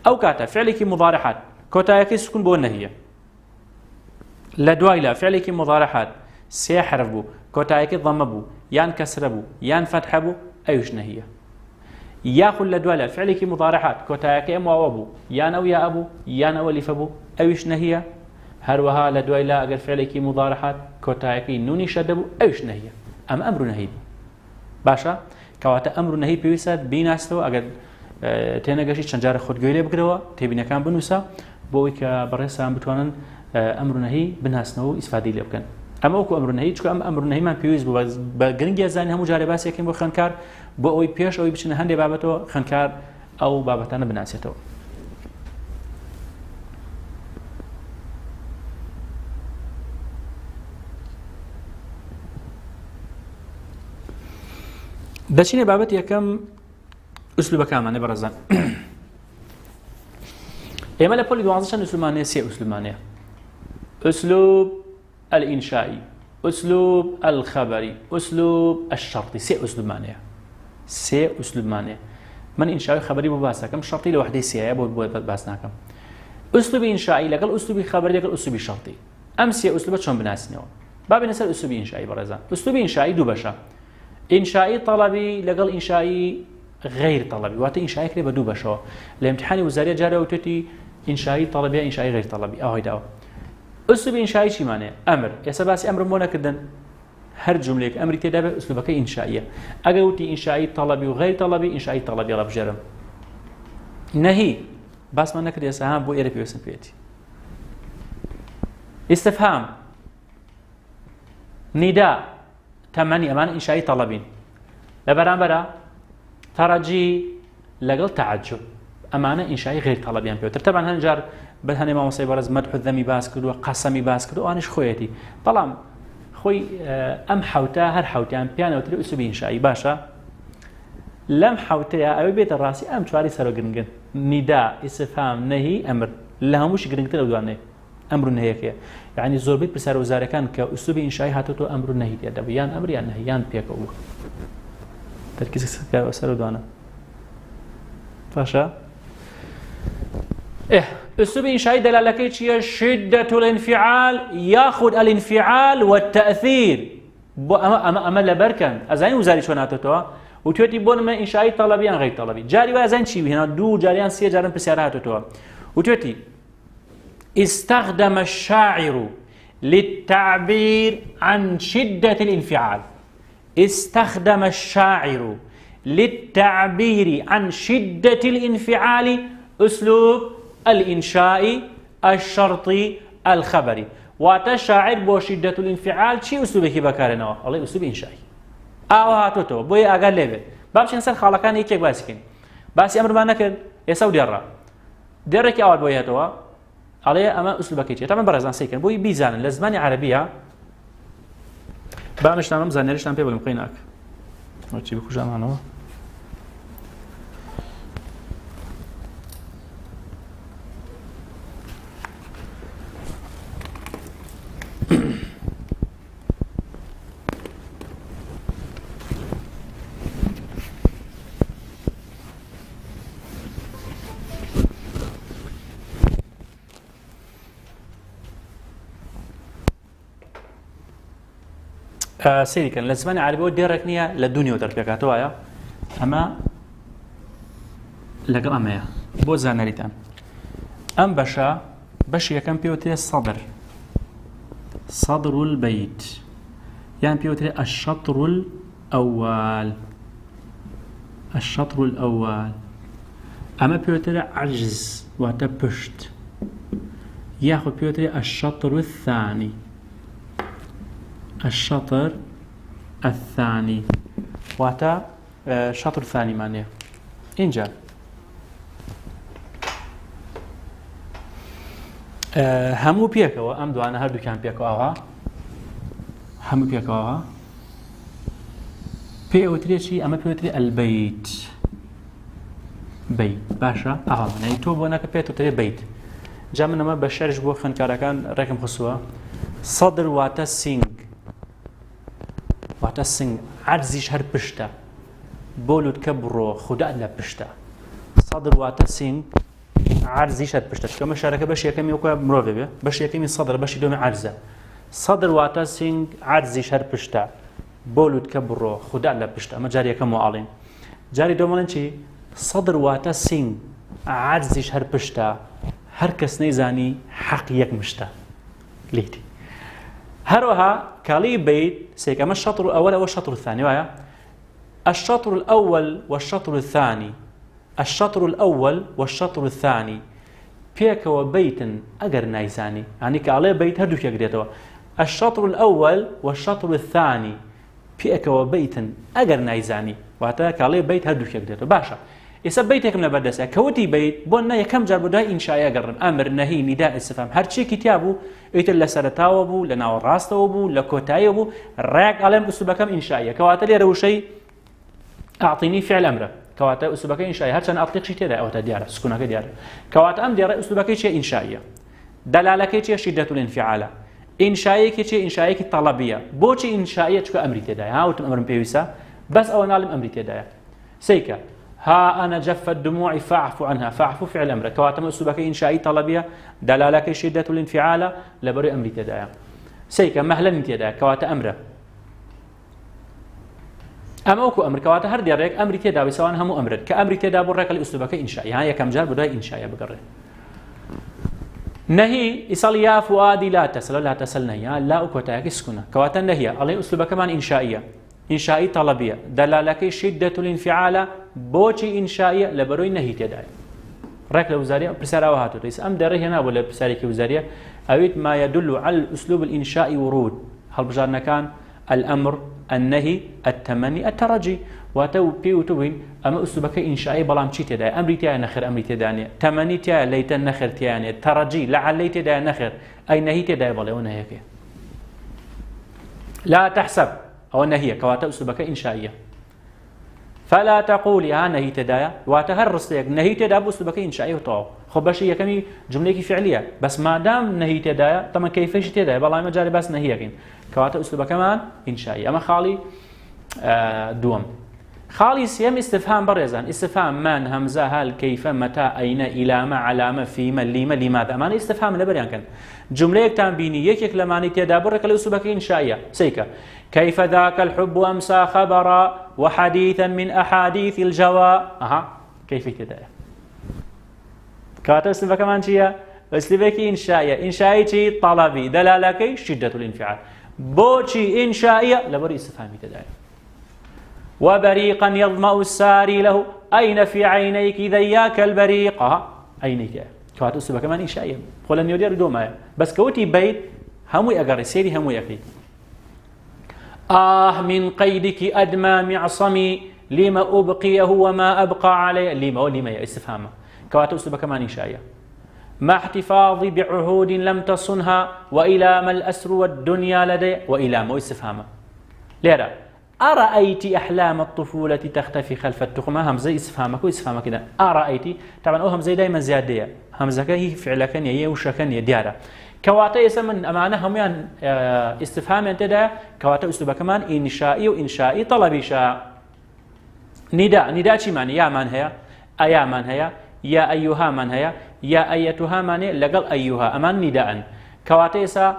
ئەو کاتە فعلێکی مضارعات کۆتایەکەی سکون بۆ نەهیە لە دوای لا فعلێکی مضارعات سێ حرف بوو کۆتایەکی ضەمە بوو یان کەسرە بوو یان فەتحە بوو ئەویش نەهیە یاخود لە دوای لا فعلێکی مضارعات کۆتایەکە ئەم واوە بوو یان ئەو یا ئەبوو یان ئەوە لیفە بوو ئەویش نەهیە هەروەها لە دوای لا ئەگەر فعلێکی مضارعات کۆتایەکەی نونی شەدە بوو ئەویش نەهیە ئەم ئەمر و نەهی باشە کەواتە ئەمر و نەهی پێویستە بیناستەوە ئەگەر تێنەگەشی چەند جارە خۆتگوێ لێ بگرەوە تێبینەکان بنووسە بۆ ئەوەی کە بەڕێسان بتوانن ئەمر و نەهی بناسنەوە و ئیسفادەی لێ بکەن ئەمە وەکو ئەمر و نەهی چونکە ئەم ئەمر و نەهیمان پێویست بوو بە گرنگی ئەزانین هەموو جارێ باسێکین بۆ خوێندکار بۆ ئەوەی پێش ئەوەی بچنە هەندێک بابەتەوە خوێندکار ئەو بابەتانە بناسێتەوە دەچینە بابەت یەکەم ئوسلوبەکانمانێ بەڕێزان ئێمە لە پۆلی 12 چەند ئوسلوبمانەیە سێ ئوسلوبمانەیە ئوسلوب الئینشائی ئوسلوب الخەبەری ئوسلوب الشەرطی سێ ئوسلوبمانەیە من ئینشاوی خەبەری بۆ باس دەکەم شەرطی لە وحدەی سێیە بۆ باس ناکەم ئوسلوبی ئینشائی لەگەڵ ئوسلوبی خەبەری لەگەڵ ئوسلوبی شەرطی ئەم سێ ئوسلوبە چۆن بناسینەوە با بینە سەر ئوسلوبی ئینشائی بەڕێزان ئوسلوبی ئینشائی دوو بەشە ئینشائی تەڵەبی لەگەڵ ئینشائی غیر طلبي واتە ئینشای کرێ بە دوو بەشەوە لە ئیمتحانی وزاریە جارە وتێتی ئینشایی تەڵەبی ئینشای غیر طلبی ئەوەی داوە ئوسلوبی ئینشایی چیمانێ ئەمر ئێستا باسی ئەمرم بۆ نەکردن هەر جملەیەک ئەمری تێدا بێ ئوسلوبەکەی ئینشائیە ئەگەر وتی ئینشایی تەڵەبی و غیر طلبی ئینشایی تەڵەبی ڕەبژێرم نەهی باسمان نەکرد ئێستا هەم بۆ ئێرە پێویستم پێێتی ئیستفهام نیدا تەمەنی ئەمانە ئینشایی تەڵەبین لە بەرامبەرە تەڕەجی لەگەڵ تەعەجوب ئەمانە ئینشای غیر تەڵەبیان پێوتر تەبان هەنجار بە هەنێ مامۆستای بەڕێز مەدح الذەمی باس کردووە قەسەمی باس کردو ئەوانیش خۆیەتی بەڵام خۆی ئەم حەوتە هەر حەوتیان پیانەوتری ئوسلوبی ئینشایی باشە لەم حەوتەیە ئەوەی بێتە ڕاستی ئەم چواری سەرۆگرنگن نیدا ئیستفهام نەهی ئەمر لە هەمووشی گرنگتر ئەو دوانەیە ئەمر و نەهیەکەیە یعنی زۆربەی پرسیارە وزارەکان کە ئوسلوبی ئینشایی هاتووەتەوە ئەمر و نەهی تێدا بوو یان ئەمر یان نەهی یان پێکەوە بوو تركيزك سەر دوانە باشە ئوسلوب ئینشایی دەلالەکەی چییە شدة الانفعال یاخود الانفعال والتأثير بۆ ئەمە لەبەرکەن ئەزانی وزاری چۆن هاتووەتەوە وتوێتی بۆ نمە ئینشایی تەڵەبی یان غیر تەڵەبی جاری وای ئەزانی چی بهێنا دوو جاریان سێ جاران پرسیارە هاتووەتەوە وتوێتی استخدم الشاعر للتعبير عن شدة الانفعال استخدم الشاعر للتعبير عن شدة الانفعال أسلوب الإنشاء الشرطي الخبري واتا شاعر بو شدة الانفعال چی أسلوبێکی بەکارێنەوە ئەڵێ ئوسلوبی ئینشایی ئاوا هاتوتەوە بۆیە ئاگار لێبێ با بچین سەر خاڵەکان یەکێک باسیکەین باسی ئەمرمان نەکرد ئێستا و دێڕا دێڕێکی ئاوات بۆ هێتەوە ئەڵێ ئەمە ئوسلوبەکەی چیە تەمەن بەڕێزان سەیکەن بۆی بیزانن لە زمانی عەرەبیە با نشتام زانێریشتان پێ بڵم قەیناک چی بکوژانانەوە سەیریکەن لە زمانی عەرەبیەوە دێڕێک نییە لە دوونیەوە دەرپێکاتەوەیە ئەمە لەگەڵ ئەمەیە بۆ زانەریتان ئەم بەشە بەشی یەکەم پێوترێ سەدر البەیت یان پێوترێ الشەطر الأول ئەمە پێوترێ عەجز واتە پشت یاخود پێوترێ الشەطر الثانی الشطر الثاني واتا شطر ثاني معناه اینجا هەموو پێکەوە ئەم دوانە هەردووکیان پێکەوە هەموو پێکەوە پێوترێکی ئەمە پێوترێ البەیت بەیت باشە ئاڵمانەی تۆ بۆ نەکە پێوترێ بەیت جا من ئەمە بە شەرش بۆ خوێندکارەکان ڕێکم خستووە سەدر واتە سینگ واتە سنگ عەرزیش هەر پشتە بۆ لوتکە بڕۆ خوددا لە پشتە سەدر واتە سنگ عرضی شەر پشتە چکە مەشارەکە بەش یەکەمی وەکو مرۆڤ بێ بەش یەکەمی سەدر بەشی دومی عرزە سەدر واتە سنگ عرضی شەر پشتە بۆ لووتکە بڕۆ خوددا لە پشتە ئەمە جاری یەکەم وەڵین جاری دووەمەڵێن چی سەدر واتە سنگ عرضیش هەر پشتە هەر کەس نەیزانی حەق یەک مشتە لیتی هەروەها کاڵی بیت سێکەمە الشطر الأول والشطر الثاني وایە الشطر الأول والشطر الثاني الشطر الأول والشطر الثاني پێکەوە بیتن ئەگەر نایزانی ینی کاڵێ بیت هەردووکێک دێتەوە الشطر الأول والشطر الثاني پێکەوە بیتن ئەگەر نایزانی واتە کاڵێ بیت هەردووکێک دێتەوە باشە ئێستا بیتێکم لە بەردەستە کەوتی بیت بۆ نە یەکەم جار بۆ دوای ئینشایە گەڕن ئەمر نەهی نیدا ئیستیفهام هەرچیەکی تیا بوو ئیتر لە سەرەتاوە بوو لە ناوەڕاستەوە بوو لە کۆتاییەوە بوو ڕێک ئەڵێم ئوسلوبەکەم ئینشایە کەواتە لێرە وشەی ئاعطینی فعل ئەمرە کەواتە ئوسلوبەکەی ئینشایە هەرچەند ئاطلیقشی تێدا ئەوەتە دیارە سکوونەکە دیارە کەواتە ئەم دیارە ئوسلوبەکەی چیە ئینشاییە دەلالەکەی چیە شیدەت الانفعالە ئینشایەکی چیە ئینشایەکی تەڵەبیە بۆچی ئینشاییە چکە ئەمری تێدایە هاوتم ئەمرم پێویستە بەس ئەوە ناڵم ئەمری تێدایە سیکە ها أنا جفت دموعي فاعف عنها فاعف فعل أمر كواتم أسلوبك إنشائي طلبية دلالك شدة الانفعال لبري أمري تدايا سيكا مهلا تدايا كوات أمره أما أكو أمر كوات هر ديارك أمري تداوي سواء هم أمر كأمري تدا برك لأسلوبك إنشائي هاي كم جار بداية إنشائي بقرر نهي إصل يا فؤادي لا تسل لا تسل نهي لا أكوتاك اسكنا كوات النهي عليه أسلوبك كمان إنشائية إنشائي طلبية دلالك شدة الانفعال بوشي إنشائية لبروي نهي تداي رك لوزارية برسالة وهاتو تيس أم دري هنا ولا برسالة كوزارية أويت ما يدل على الأسلوب الإنشائي ورود هل بجارنا كان الأمر النهي التمني الترجي واتو بيو توين أما أسلوبك إنشائي بلام شي تداي أمري تيا نخر أمري تداني تمني تيا ليت نخر تياني ترجي لعل تداي نخر أي نهي تداي بلا ونهيك لا تحسب أو النهي كواتا أسلوبك إنشائية فلا تقولي ها نهي تدايا واتهرس لك نهي تدا بأسلوبك إنشائي وطاو خب باشي يكمي جملة فعلية بس ما دام نهي تدايا طبعا كيفش تدايا بالله ما جاري بس نهيكين كواتا أسلوبك كمان إنشائي أما خالي دوم خالي سيم استفهام برزان استفهام من همزة هل كيف متى أين إلى ما علامة فيما لما لماذا ما استفهام لبريان كان جملة تنبيني يكيك لماني تدابرك لأسلوبك إنشائية سيكا كيف ذاك الحب أمسى خبرا وحديثا من أحاديث الجوى كيف تدايا كواتا أسلوبك كمان شيء أسلوبك إنشائية إنشائي طلبي دلالك شدة الانفعال بوشي إنشائية لبري استفهامي تدايا وبريقا يظمأ الساري له أين في عينيك ذياك البريق أينيك كوات أسلوبك كمان إنشائية قول أن يدير دوما بس كوتي بيت هموي أقري سيري هموي أقري من قيدك أدمى معصمي لما أبقيه وما أبقى عليه لما يا استفهامه كوات أسلوبك كمان إنشائية مع احتفاظي بعهود لم تصنها وإلى ما الأسر والدنيا لدي وإلى ما استفهامه ليرى أرأيت أحلام الطفولة تختفي خلف التخمة همزة استفهامك واستفهامك كده أرأيت طبعا أو همزة دائما زيادة همزة هي فعلك هي وشك هي ديارة كواتا يسمن أمانة هم يعني استفهام انتدى كواتا أسلوبه كمان إنشائي وإنشائي طلبي شاء نداء شي معنى يا من هي أيا من هي يا أيها من هي يا أيتها من لقل أيها أمان نداء كواتا يسا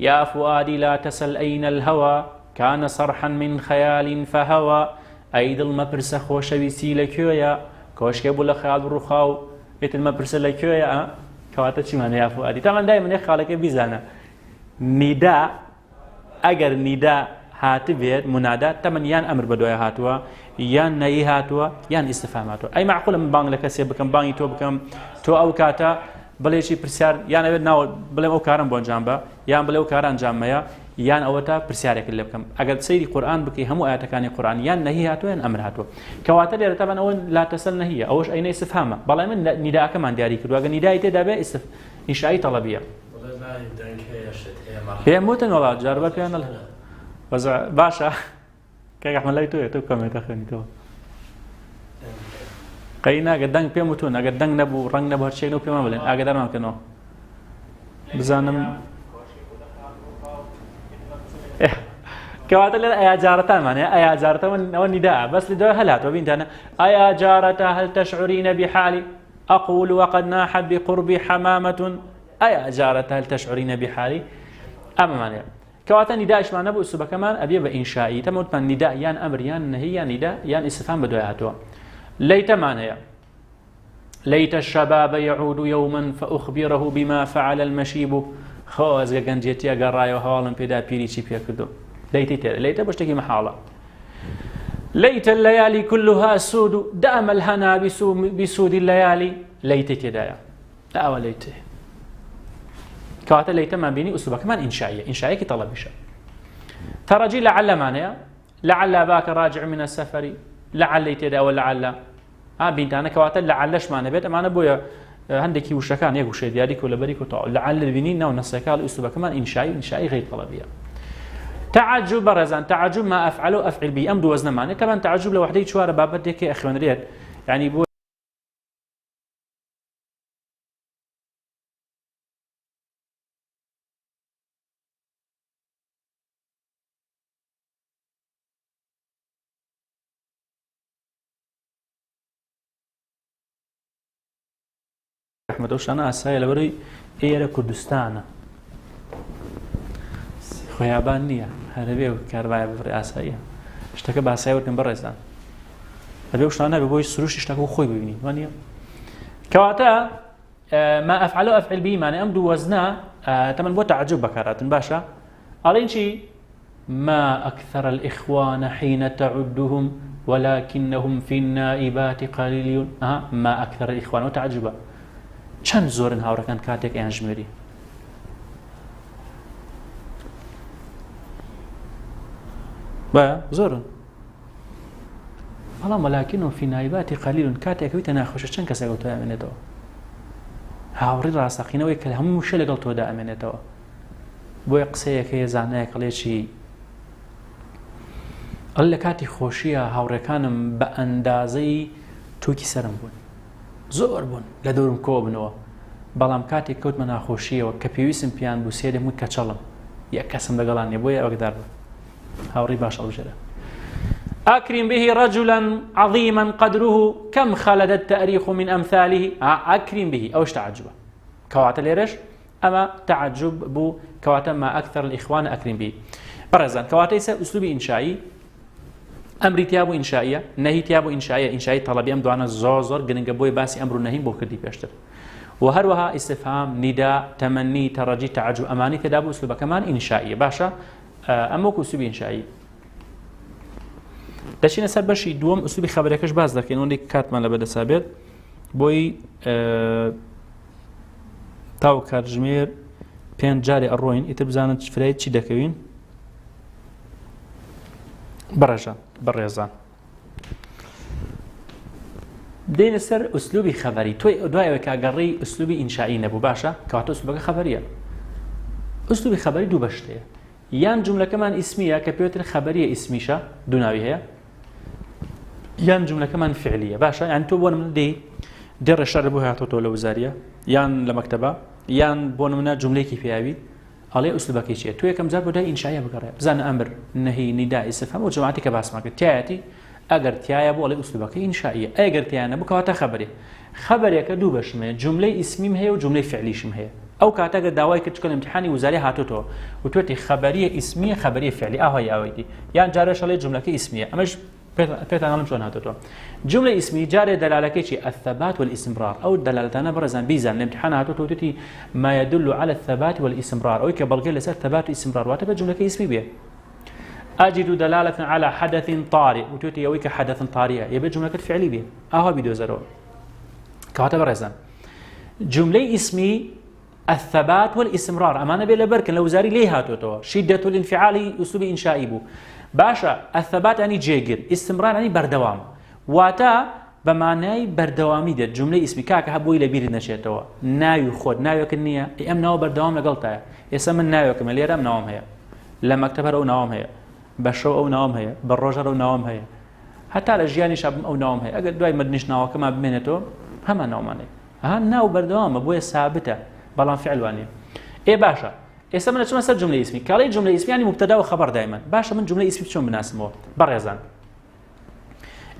يا فؤادي لا تسل أين الهوى كان صرحا من خيال فهوى أيد المبرسخ وشويسي لكيويا كوشكي بولا خيال الرخاو يت المبرس لكيويا كواتا چی معنی يا فؤادي طبعا دائما خالك بيزانا نداء اگر نداء هاتبيت منادى طبعا يان امر بدوي هاتوا يان نهي هاتوا يان استفهام هاتوا اي معقوله من بان لك سي بكم بان تو بكم تو او كاتا بلي شي برسار يان ناو بلي او كارن بون جامبا يان بلي او كارن جاميا يان اوتا برسارك اللي بكم اگر سيدي قران بكي هم ايات كان قران يان نهي هاتوا يان امر هاتوا كواتا طبعا اول لا تسل نهي اوش اين استفهام بلا من نداء كمان داري كدوا نداء تدابه انشائي طلبيه والله ما يدنك هي شت هي مرحبا هي موتن والله جربت بيان وزع باشا كيف احمد لا تو كم تاخني تو قينا قدنگ بيموتون قدنگ نبو رنگ نبو هرشي نو بيما بلن اقدر ما كنو بزانم كواتل يا جارتان معناها يا جارتان والنداء بس لدو هلات وبنت انا يا جارتا هل تشعرين بحالي أقول وقد ناحت بقربي حمامة أي جارة هل تشعرين بحالي أما معنى كواتا نداءش معنا بو أسلوبه كمان أبي بإنشائي تموت من نداء يان أمر يان نهي يان نداء يان استفهام بدوياتوا ليت معنى ليت الشباب يعود يوما فأخبره بما فعل المشيب خو از گنجیتی اگر رایو حالم پیدا پیری چی پیکردم ليت بشتكي محالة ليت الليالي كلها سود دام الهنا بسود الليالي ليت كدايا لا وليت كواتا ليت ما بيني أسلوبها كمان إنشائية كي طلب بشا ترجي لعل معناها لعل أباك راجع من السفر لعل يتدا ولعل بنت أنا كواتا لعلش معنى بيت معنى بويا عندك وشكان يقول شيء ديالك ولا بريك وطاع لعل البنين نو نصيكال الأسلوب كمان إنشائي غير طلبية تعجب برزان تعجب ما أفعله أفعل به أمد وزن معنى كمان تعجب لوحدي شوارع بابتك أخوان ريت يعني بو أحمد وشأنا أسهل لبري إيرا كردستان خيابان نية هذا بيو كاربايا بفري أسهية اشتكى بأسهية وتن برزان هذا وشأنا بيبوي سروش اشتكوا خوي بيني وانيا كواتا ما أفعله أفعل به معنى أمد وزنا تمن بو تعجب بكارات باشا قالين شي ما أكثر الإخوان حين تعدهم ولكنهم في النائبات قليل ما أكثر الإخوان وتعجبا چەند زۆرن هاوڕەکان کاتێک ئەیان ژمێری زۆرن بەڵام وەلاکینهم فی نایباتی قەلیلون کاتێکەوەیتە ناخۆشە چەند کەسێک لەگەڵ تۆ ئەمێنێتەوە هاوڕێی ڕاستەقینەوەی کە هەموو شە لەگەڵ تۆدا ئەمێنێتەوە بۆیە قسەیەک هەیە زانایەک قڵێکی ئەڵ لە کاتی خۆشیە هاوڕێکانم بە ئەندازەی تۆکی سەرم بوون زۆر بوون لە دەورم کۆ بنەوە بەڵام کاتێک کەوتمە ناخۆشیەوە کە پێویستم پیان بوو سێ دەموت کەچەڵم یەک کەسم لەگەڵان نیە بۆیە ئەوەکدار بوو هاوڕێی باش ئەڵژێرە أكرم به رجلا عظيما قدره كم خلد التاريخ من أمثاله أكرم به أوش تعجبه كواتا ليرش أما تعجب بو كواتا ما أكثر الإخوان أكرم به برزان كواتا يسا أسلوب إنشائي أمري تيابو إنشائية نهي تيابو إنشائي طلبي أم دوانا زوزر قننق بوي باسي أمر النهي بو كردي بيشتر وهروها استفهام نداء تمني ترجي تعجب أماني تدابو أسلوبه كمان إنشائية باشا أموك أسلوب إنشائي دەچینە سەر بەشی دووەم ئوسلوبی خەبەرەکەش باز دەکەین ئەوەی کاتمان لە بەدەسابێت بۆی تاو کاتژمێر 5 جارێ ئەڕۆین ئیتر بزانن فرای چی دەکەوین بەڕێزان دێنە سەر ئوسلوبی خەبەری تۆی دوایەوە کاگەڕی ئوسلوبی ئینشائی نەبوو باشە کەواتە ئوسلوبەکە خەبەریە ئوسلوبی خەبەری دوو بەشتەیە یان جملەکەمان ئیسمیە کە پێوتر خەبەریە ئیسمیشە دوو ناوی هەیە یان جملەکەمان فعلیە باشە یان تۆ بۆ نمونە دێڕە شەڕ بۆ هاتۆتەوە لە وزاریە یان لە مەکتەبە یان بۆ نمونە جملەیەکی پێیاوی ئەڵێ ئوسلوبەکەی چییە تۆ یەکەم جار بۆ دای ئینشایە بگەڕێ بزانە ئەمر نەهی نیدا ئیستفهام و جەماعەتی کە باسمان کرد تایەتی ئەگەر تایە بۆ ئەڵێ ئوسلوبەکەی ئینشائیە ئەگەر تایە نەبوو کەواتە خەبەرێ خەبەرێکە دوو بەشم هەیە جملەی ئیسمیم هەیە و جملەی فعلیشم هەیە ئەو کاتەگە داوای کرد چکە امتحانی وزاری هاتوتەوە و توێتی خەبەریە ئیسمیە خەبەریە فعلی ئاهای ئاوەیتی یان جارێش ئەڵێ جملەکە ئیسمیە ئەمەش پێتان ئەڵێم چۆن هاتوتەوە جملە ئیسمی جارێ دەلالەکەی الثبات والاستمرار ئەو دەلالەتانە بەڕێزان بیزان لە امتحان هاتوتەوە وتوتی ما يدل على الثبات والاستمرار ئەوەی کە بەڵگەی لەسەر ثبات و استمرار واتە بە جملەکە ئیسمی بێ أجد دلالة على حدث طارئ وتوتي يويك حدث طارئ يبقى جملة فعلي بيه أهو بدوزرو كهذا برزان جملة اسمي الثبات والاستمرار أمانة بلا بركن لو زاري ليه هاتوتو شدة الانفعال أسلوب إنشائي بو باشا الثبات يعني جيجر استمرار يعني بردوام واتا بمعنى بردوامي ده جملة اسمي كاك هبوي لبير نشيتوا نايو خود نايو كنية ام ناو بردوام لقلتها يسمى نايو كمال يرام نوام هي لما اكتبها او نوام هي بشو او نوام هي بالرجل او نوام هي حتى لجياني شاب او نوام هي اقل دواي مدنيش ناو كما بمينتو هما نوماني ها ناو بردوام ابويا ثابته بلان فعل واني ايه باشا يسمى شو مثلا جمله اسمي كالي جمله اسمي يعني مبتدا وخبر دائما باشا من جمله اسمي شلون بناسبه برزان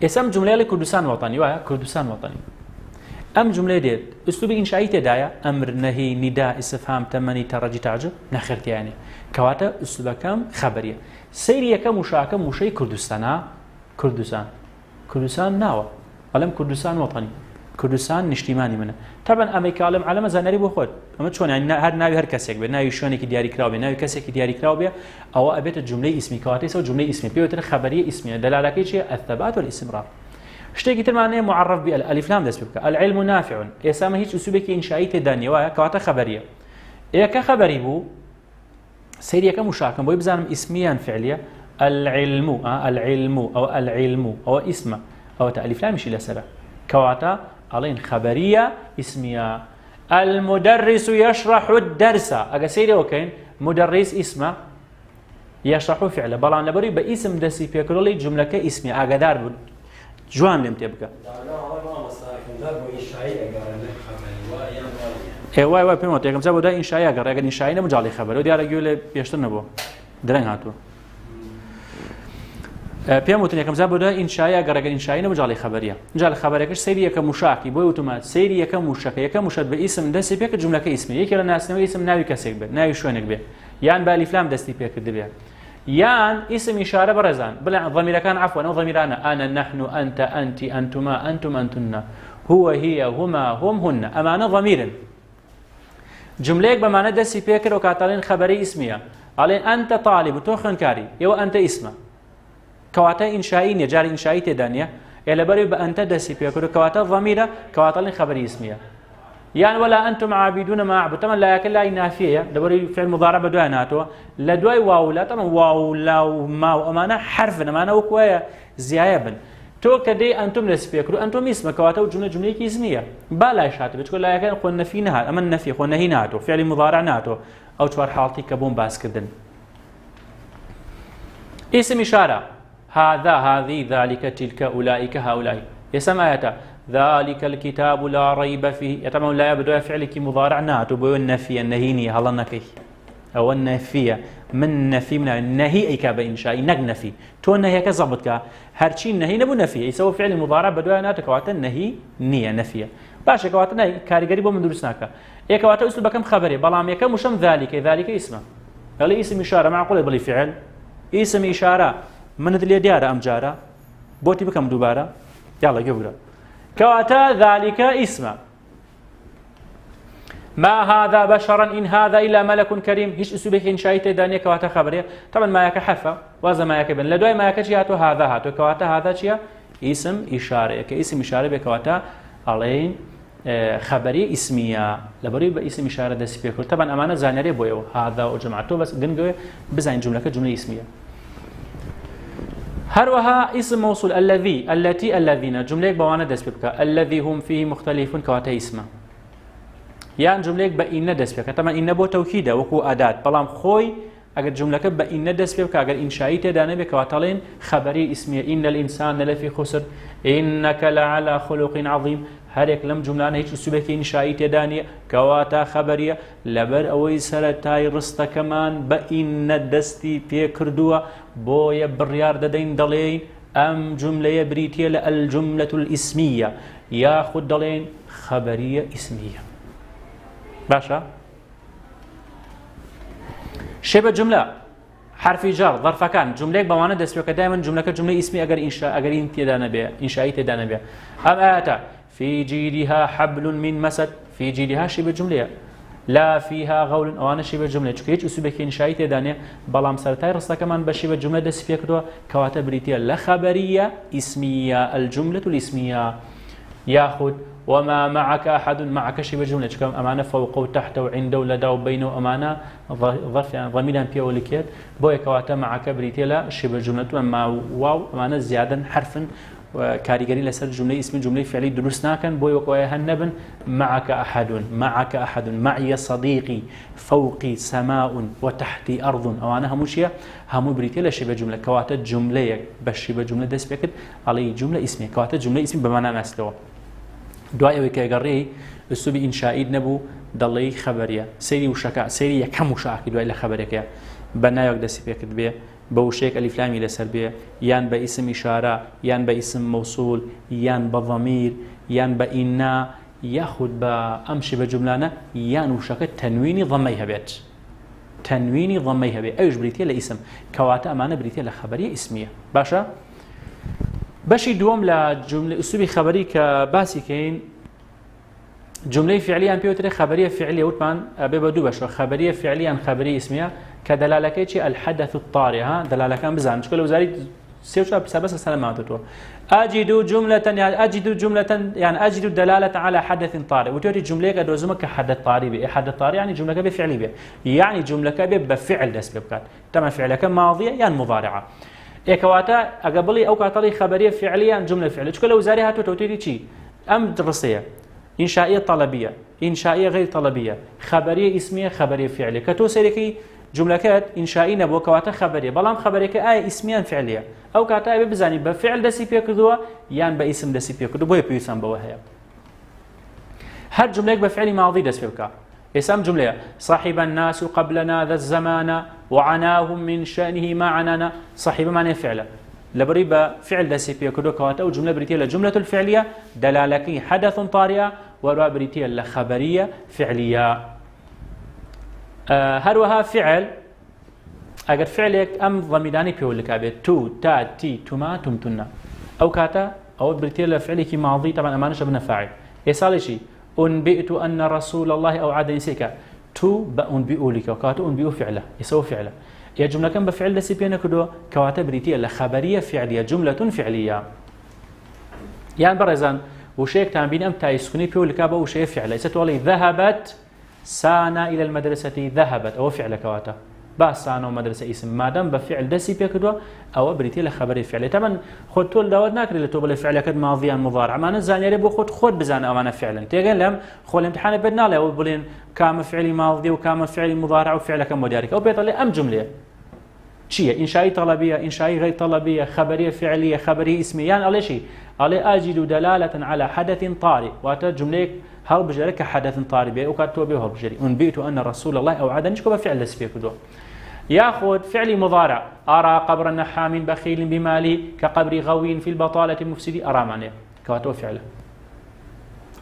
اسم جمله لكردستان وطني واه كردستان وطني ئەم جملەی دێت ئوسلوبی ئینشایی تێدایە ئەمر نەهی نیدا ئیستفهام تەمەنی تەڕەجی تعجب نەخێرتیانێ کەواتە ئوسلوبەکەم خەبەریە سەیری یەکەم وشاکە موشەی کوردستان ناوە بەڵام کوردستان وەتەنی کوردستان نیشتیمانی منە تەبەن ئەمریکا لەم عالەمە زانەری بۆ خۆت ئەمە چۆن هەر ناوی هەر کەسێک بێت ناوی شوێنێکی دیاریکراو بێ ناوی کەسێکی دیاریکراو بێ ئەوە ئەبێتە جملەی ئیسمی کەواتەی سەو جملەی ئیسمی پێوترە خەبەریە ئیسمیە دەلالەکەی چیە الثبات والاستمرار شتێکی ترمانەیە معرف بێ ئەلیف لام دەست پێ بکە العلم نافع ئێسامە هیچ ئوسوبێکی ئینشایی تێدا نیە وایە کەواتە خەبەریە ئێکە خەبەری بوو سەیری یەکەم وشاکەم بۆی بزانم ئیسمیان فعلیە العلم أو العلم أو اسم أو تأليف لا مشي لسبب كواتا علين خبرية اسمية المدرس يشرح الدرس أجسيري أوكين مدرس اسمه يشرح فعله بلان لبري باسم دسي بيكرولي جملة كاسمية أقدار جوان لم تبقى واي بيموت يا كم ده إنشائي أجر أجر إنشائي نمجالي خبر ودي أرجو له بيشتري نبوه درين هاتو پێم وتن یەکەم جار بۆ دوای ئینشایە گەڕەگەر ئینشایی نەبجاڵی خەبەریە جاڵی خەبەرەکەش سەیری یەکەم موشاکی بۆی وتمات سەیری یەکەم موشەکە یەکەم موشت بە ئیسم دەستی پێکرد جوملەکە ئیسمی یەکێ لە ناسنەوەی ئیسم ناوی کەسێک بێت ناوی شوێنێک بێت یان بە ئەلیفلام دەستی پێکرد بێت یان ئیسم ئیشارە بەڕێزان بڵێ ضەمیرەکان عەفوەن ئەو ضەمیرانە ئەنە نەحن ئەنتە ئەنتی ئەنتوما ئەنتم ئەنتونە هو هي هما هم هن ئەمانە ضەمیرن جملەیەک بەمانە دەستی پێکرد و کاتەڵێن خەبەری ئیسمیە ئەڵێن ئەنتە طالیب تۆ خوێندکاری ئێوە ئەنتە ئیسمە كواتا إنشائي نجار إنشائي تدانية إلى بري بأنت دسي بيكون كواتا ضميرة كواتا لخبر اسمية يعني ولا أنتم عابدون ما أعبد طبعا لا يكن لا نافية لبري فعل مضارع بدوي ناتو لدوي واو لا طبعا واو لا ما وأمانة حرف أمانة وكوية زيايبن تو كدي أنتم دسي بيكون أنتم اسم كواتا وجملة اسمية بلا شات بتقول لا يكن خو النفي نهار أما النفي خو نهي ناتو فعل مضارع ناتو أو توار حالتي كبون باس كدن اسم إشارة هذا هذه ذلك تلك أولئك هؤلاء اسم آياته ذلك الكتاب لا ريب فيه طبعا لا يبدو فعلك مضارع ناتو بو النفي النهيني هلا نكي أو النفي من نفي من النهي أي كاب إنشاء نفي تو النهي كزبطك هرشي النهي نبو نفي يسوي فعل مضارع بدو ناتو كواتا النهي نية نفية باشا كواتا نهي كاريغري بو من درسناك إيه كواتا أسلوب كم خبري بلام يكم وشم ذلك اسمه قال اسم إشارة معقول بلي فعل اسم إشارة من ذي ديارة أم جارة بوتي بكم دوبارة يلا جبرا كواتا ذلك اسمه ما هذا بشرا إن هذا إلا ملك كريم هيش أسلوبك إن شايته دانية كواتا خبرية طبعا ما يك حرفة وازا ما يك بن لدوي ما يك شيء هذا كواتا هذا شيء اسم إشارة كاسم إشارة بكواتا علين خبري اسمية لبري باسم إشارة دس بيكر طبعا أمانة زانري بويو هذا وجمعته بس جنجوي بزين جملة اسمية هروها اسم موصول الذي التي الذين جملة بوانا دس بك الذي هم فيه مختلفون كواتا اسمه يعني جملة بإن دس بك طبعا إن بو توكيده وكو أداة بلام خوي أجر جملة بإن دس بك أجر إنشائي تدانه بكواتلين خبري اسمية إن الإنسان لفي خسر إنك لعلى خلق عظيم هريك لم جملة أنا هيك أسلوبك إنشائي تدانية كواتا خبرية لبر أوي سرتاي رستا كمان بإن دستي بيكردوا بويا بريار دين دلين أم جملة بريتية الجملة الإسمية ياخد دلين خبرية اسمية باشا شبه جملة حرف جر ظرف كان جملة بوانا دستي دائما جملة اسمية أجر إنشاء أجر إنتدان بها إنشائي تدان بها أم آتا في جيدها حبل من مسد في جيدها شبه جملة لا فيها غول أو أنا شبه جملة كيش أسلوبك إنشائي تدانية بلام سرتاي رصا كمان بشبه جملة دس فيها كدوا كواتب بريتية لخبرية اسمية الجملة الاسمية ياخذ وما معك أحد معك شبه جملة كم أمانة فوق وتحت وعند ولدى وبينه أمانة ظرف يعني ضميرا بيا ولكيت بوي كواتا معك بريتية لا شبه جملة أما واو أمانة زيادة حرفا كاريجري لسر جملة اسم جملة فعلي درسنا كان بوي وكويا هنبن معك أحد معي صديقي فوقي سماء وتحتي أرض أو أنا هموشيا همو بريتي لشبه جملة كواتت جملة بشبه جملة دس بكت على جملة اسمية كواتت جملة اسم بمعنى نسلوا دعاء وكيجري أسلوب إنشائي نبو ضلي خبرية سيري وشكا سيري كم وشاكي دعاء لخبرك بنايك دس بكت بيه بوشيك ألف لامي لسربية يان باسم إشارة يان باسم موصول يان بضمير يان بإنا یاخود بە ئەمشی بە جملانە یان وشەکە تەنوینی ضەمەی هەبێت تەنوینی ضەمەی هەبێت ئەوش بریتە لە ئیسم کەواتە ئەمانە بریتە لە خەبەریە ئیسمیە باشە بەشی دووەم لە جملە ئوسوبی خەبەری کە باسی کەین جملەی فعلیان پێوترێ خەبەریە فعلیە وتمان بێ بە دوو بەشەوە خەبەریە فعلیان خەبەری ئیسمیە کە دەلالەکەی چی الحدث الطارئ ها دەلالەکان بزان چکە لە وزاری سێوشا بس سەلاماتەوە أجد جملة يعني أجد جملة يعني أجد دلالة على حدث طارئ وتوري جملة كدوزمك كحدث طارئ به حدث طارئ يعني جملة بفعل به يعني جملة بفعل دس بكات تمام فعلك ماضية يعني مضارعة إكواتا أقبلي أو كاتلي خبرية فعلية جملة فعلية شكل لو زاري هاتو توتيري شيء أم درسية إنشائية طلبية إنشائية غير طلبية خبرية اسمية خبرية فعلية كتو سيركي جملكات إنشائية نبوة كواتا خبرية بلام خبرية كآية اسميا فعلية أو كاتا بزاني بفعل دسي فيها كذوة يعني باسم دسي فيها كذوة بوي بيسام بوهايا هر جملة بفعل ماضي دس فيها اسم جملة صاحب الناس قبلنا ذا الزمان وعناهم من شأنه ما عنانا صاحب معنى فعله لبري بفعل دسي فيها كذوة كواتا أو جملة بريتية لجملة الفعلية دلالكي حدث طارئة وروا بريتية لخبرية فعلية هروها فعل اگر فعلك ام ضميراني بيقول لك تو تا تي توما تمتنا او كاتا او بريتيل لفعلك ماضي طبعا امانه شبنا فاعل يصال شيء انبئت ان رسول الله او عاد يسيك تو بانبئ لك وكاتا انبئ فعله يسوي فعله يا جمله كم بفعل دسي بينك كدو كواتا بريتيل خبريه فعليه جمله فعليه يعني برزان وشيك تنبين ام تايسكني بيقول لك ابو شيء فعله ستولي ذهبت سانا الى المدرسه ذهبت او فعل كواتا باسانو مدرسة اسم مادام بفعل دسي بيكدوا أو بريتي لخبر فعلي طبعا خد طول داود ناكري لتوبل فعل كد ماضيا مضارع ما نزان يري بو خد بزان أمانة فعلا تيجن لهم خو الامتحان بدنا له بولين كام فعلي ماضي وكام فعلي مضارع وفعلك مدارك أو بيطلع أم جملة شيء إنشائي طلبية إنشائي غير طلبية خبرية فعلية خبرية اسمية يعني على شيء على أجد دلالة على حدث طارئ وأتى جملة هل بجري كحدث طارئ بيه وكاتو بيه هل بجري أنبئت أن رسول الله أو عاد نشكو بفعل دسي بيكدوا ياخذ فعل مضارع أرى قبر نحام بخيل بماله كقبر غوين في البطالة مفسدي أرى معناه كواتو فعله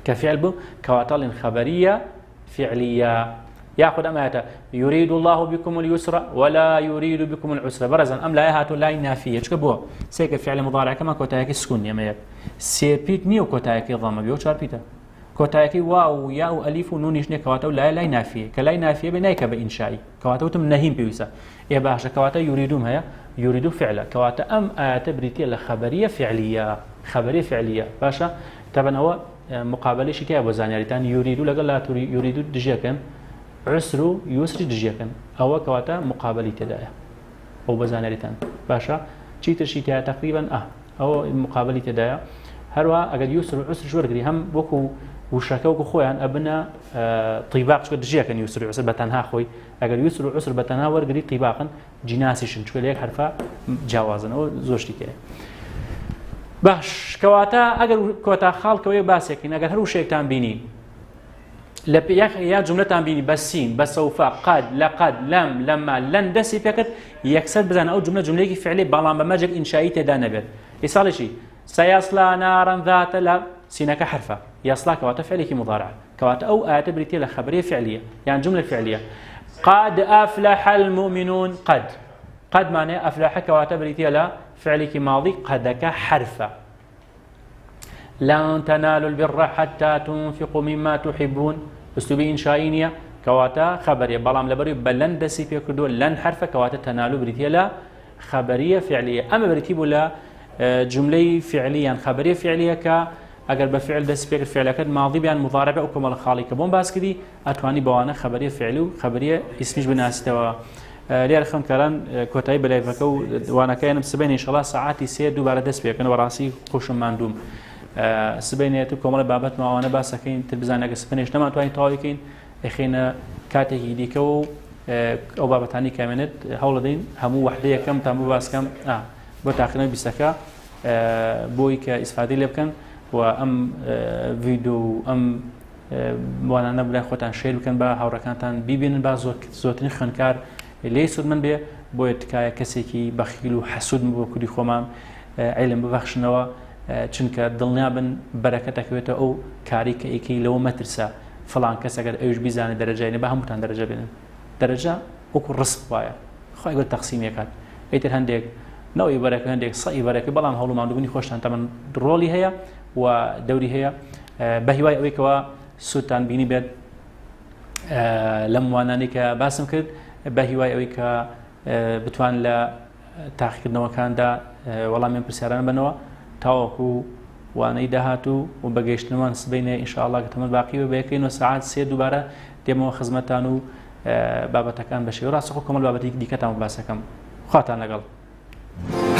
كفعل بو كواتل خبرية فعلية ياخذ أماته يريد الله بكم اليسر ولا يريد بكم العسر برزا أم لا يهاتو لا نافية شكبو سيك فعل مضارع كما كوتايك سكون يا ميك سيبيت نيو كوتايك ضم بيو شار بيتا كوتايكي واو ياء الف ونون يشني كواتو لا نافيه كلا نافيه بنايك بانشائي كواتو تم نهيم بيوسا يا باشا كواتا يريدون هيا يريدوا فعلا كواتا ام اتبريتي لخبريه فعليه خبريه فعليه باشا طبعا هو مقابله شي كابو زانيريتان يريدوا لقال لا يريدوا دجيكن عسر يسر دجيكن او كواتا مقابله تدايا او بزانيريتان باشا تشيتر شي تقريبا او مقابله تدايا هروا اگر يسر عسر شو رغري هم بوكو وشكاو خويان ابنا طيباق شو دجيا كان يسر عسر بتنها خوي اگر يسر عسر بتنها ورغري طيباقا جناسيشن شو ليك حرفا جوازن او زوجتي كده باش كواتا اگر كوتا خال كوي باسكين اگر هرو شيك تام بيني يا جمله تام بيني بسين بسوف قد لقد لم لما لن دسي فكت يكسر بزن او جمله فعليه بالام بمجك انشائي تدانبت يصال شيء سيصلى نارا ذات لهب سينك حرفة يصلى كواتا فعليك مضارع كواتا أو أعتبرتي لخبرية فعلية يعني جملة فعلية قد أفلح المؤمنون قد معنى أفلح كواتا بريتي لا فعليك ماضي قدك حرفة لن تنالوا البر حتى تنفقوا مما تحبون أسلوبي إنشائية كواتا خبرية بلام لبري بلن دسي في كردو لن حرفة كواتا تنالوا بريتي لا خبرية فعلية أما بريتي بلا جملة فعليا خبرية فعلية ك أجر بفعل دس بيك الفعل كد ماضي بيان مضارع أو كمال خالي كبون باس كدي أتواني بوانا خبرية فعلي وخبرية اسمش بناس توا ليه خم كلام كوتاي بلاي فكو وانا كاين بسبين إن شاء الله ساعاتي سير دوب على دس بيك أنا براسي خوش مندوم سبينيتو كمال بابت ما وانا باس كين تلبزان أجر سبينيش نما تواني طايقين إخينا كاتي ديكو أو بابتاني كامنت هولدين همو وحدة كم تامو باس كم بتأخيرا بيسكا بوي كإسفادي لبكن وأم فيديو أم وانا نبلا خوتان شير بكن با هاوركانتان بيبين با زوتني خنكار ليسود من بي بويت كسيكي بخيل وحسود بكودي خومام علم ببخشنوا چونکە دڵنیابن بەرەکەتەکەوێتە ئەو کاری کە ئیکەی لەوە مەترسە فڵان کەس ئەگەر ئەوش بیزانێت دەرەجای بە هەمووتان دەرەجە بێنن دەرەجە وەکو ڕسق وایە خۆی گەر تەقسیمێکات ئیتر هەندێک نەوەی بەرەکە هەندێک سەی بەرەکە بەڵام هەوڵماندوبوونی خۆشتان تەمەن ڕۆڵی هەیە و دەوری هەیە بە هیوای ئەوەیەکەوە سوودتان بینی بێت لەم وانانی کە باسم کرد بە هیوای ئەوەی کە بتوان لە تاقیکردنەوەکاندا وەڵامیان پرسیارانە بنەوە تاوەکو وانەی داهاتوو و بەگەیشتنەوەن سبینێ ئینشاءالله کە تەمەن باقیوە بەیەکەین و سەعات 3 دووبارە دێمەوە خزمەتتان و بابەتەکان بەشێوە ڕاستەخۆ کۆمەڵ بابەتی دیکەتان باسەکەم خواتان لەگەڵ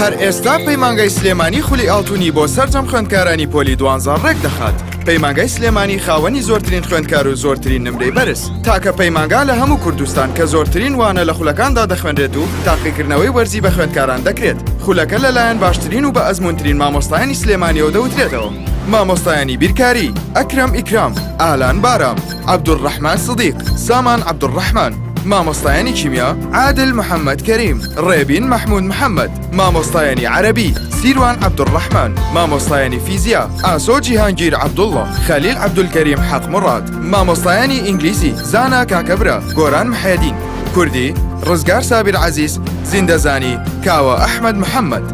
هەر ئێستا پەیمانگای سلێمانی خولی ئاڵتونی بۆ سەرجەم خوێندکارانی پۆلی دوانزار ڕێک دەخات. پەیمانگای سلێمانی خاوەنی زۆرترین خوێندکار و زۆرترین نمرەی بەرز. تاکە پەیمانگا لە هەموو کوردستان کە زۆرترین وانە لە خولەکاندا دەخوێنرێت و تاقیکردنەوەی وەرزی بە خوێندکاران دەکرێت. خولەکە لەلایەن باشترین و بە ئەزموونترین مامۆستایانی سلێمانیەوە دەوترێتەوە. مامۆستایانی بیرکاری، ئەکرەم ئیکرام، ئالان بارام، عەبدوڕەحمان سدیق، سامان عەبدوڕەحمان. مامۆستایانی کیمیا عادل محەممەد کەریم، ڕێبین مەحموود محەممەد، مامۆستایانی عەرەبی سیروان عەبدوڕەحمان، مامۆستایانی فیزیا ئاسۆ جیهانگیر عەبدوڵڵا، خەلیل عەبدولکەریم حەق موڕاد، مامۆستایانی ئینگلیزی زانا کاکەبرا، گۆران محەدین، کوردی ڕزگار سابیر عەزیز، زیندەزانی کاوە ئەحمەد محەممەد.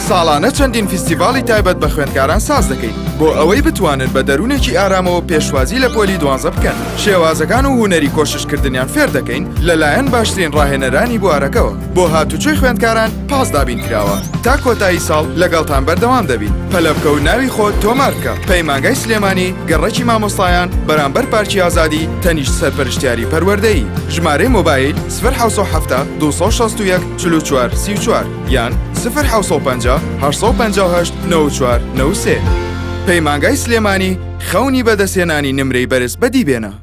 ساڵانە چەندین فیستیڤاڵی تایبەت بە خوێندکاران ساز دەکەین بۆ ئەوەی بتوانن بە دەروونێکی ئارامەوە پێشوازی لە پۆلی دوانزە بکەن. شێوازەکان و هونەری کۆششکردنیان فێر دەکەین لەلایەن باشترین ڕاهێنەرانی بوارەکەەوە. بۆ هاتوچۆی خوێندکاران پاس دابین کراوە تا کۆتایی ساڵ لەگەڵتان بەردەوام دەبین. پەلەبکە و ناوی خۆت تۆمار بکە. پەیمانگای سلێمانی گەڕێکی مامۆستایان بەرامبەر پارکی ئازادی تەنیشت سەرپەرشتیاری پەروەردەیی. ژمارەی مۆبایل 070 261 44 34 یان 050 858 94 93. پەیمانگای سلێمانی خەونی بەدەستێنانی نمرەی بەرز بەدی بێنە.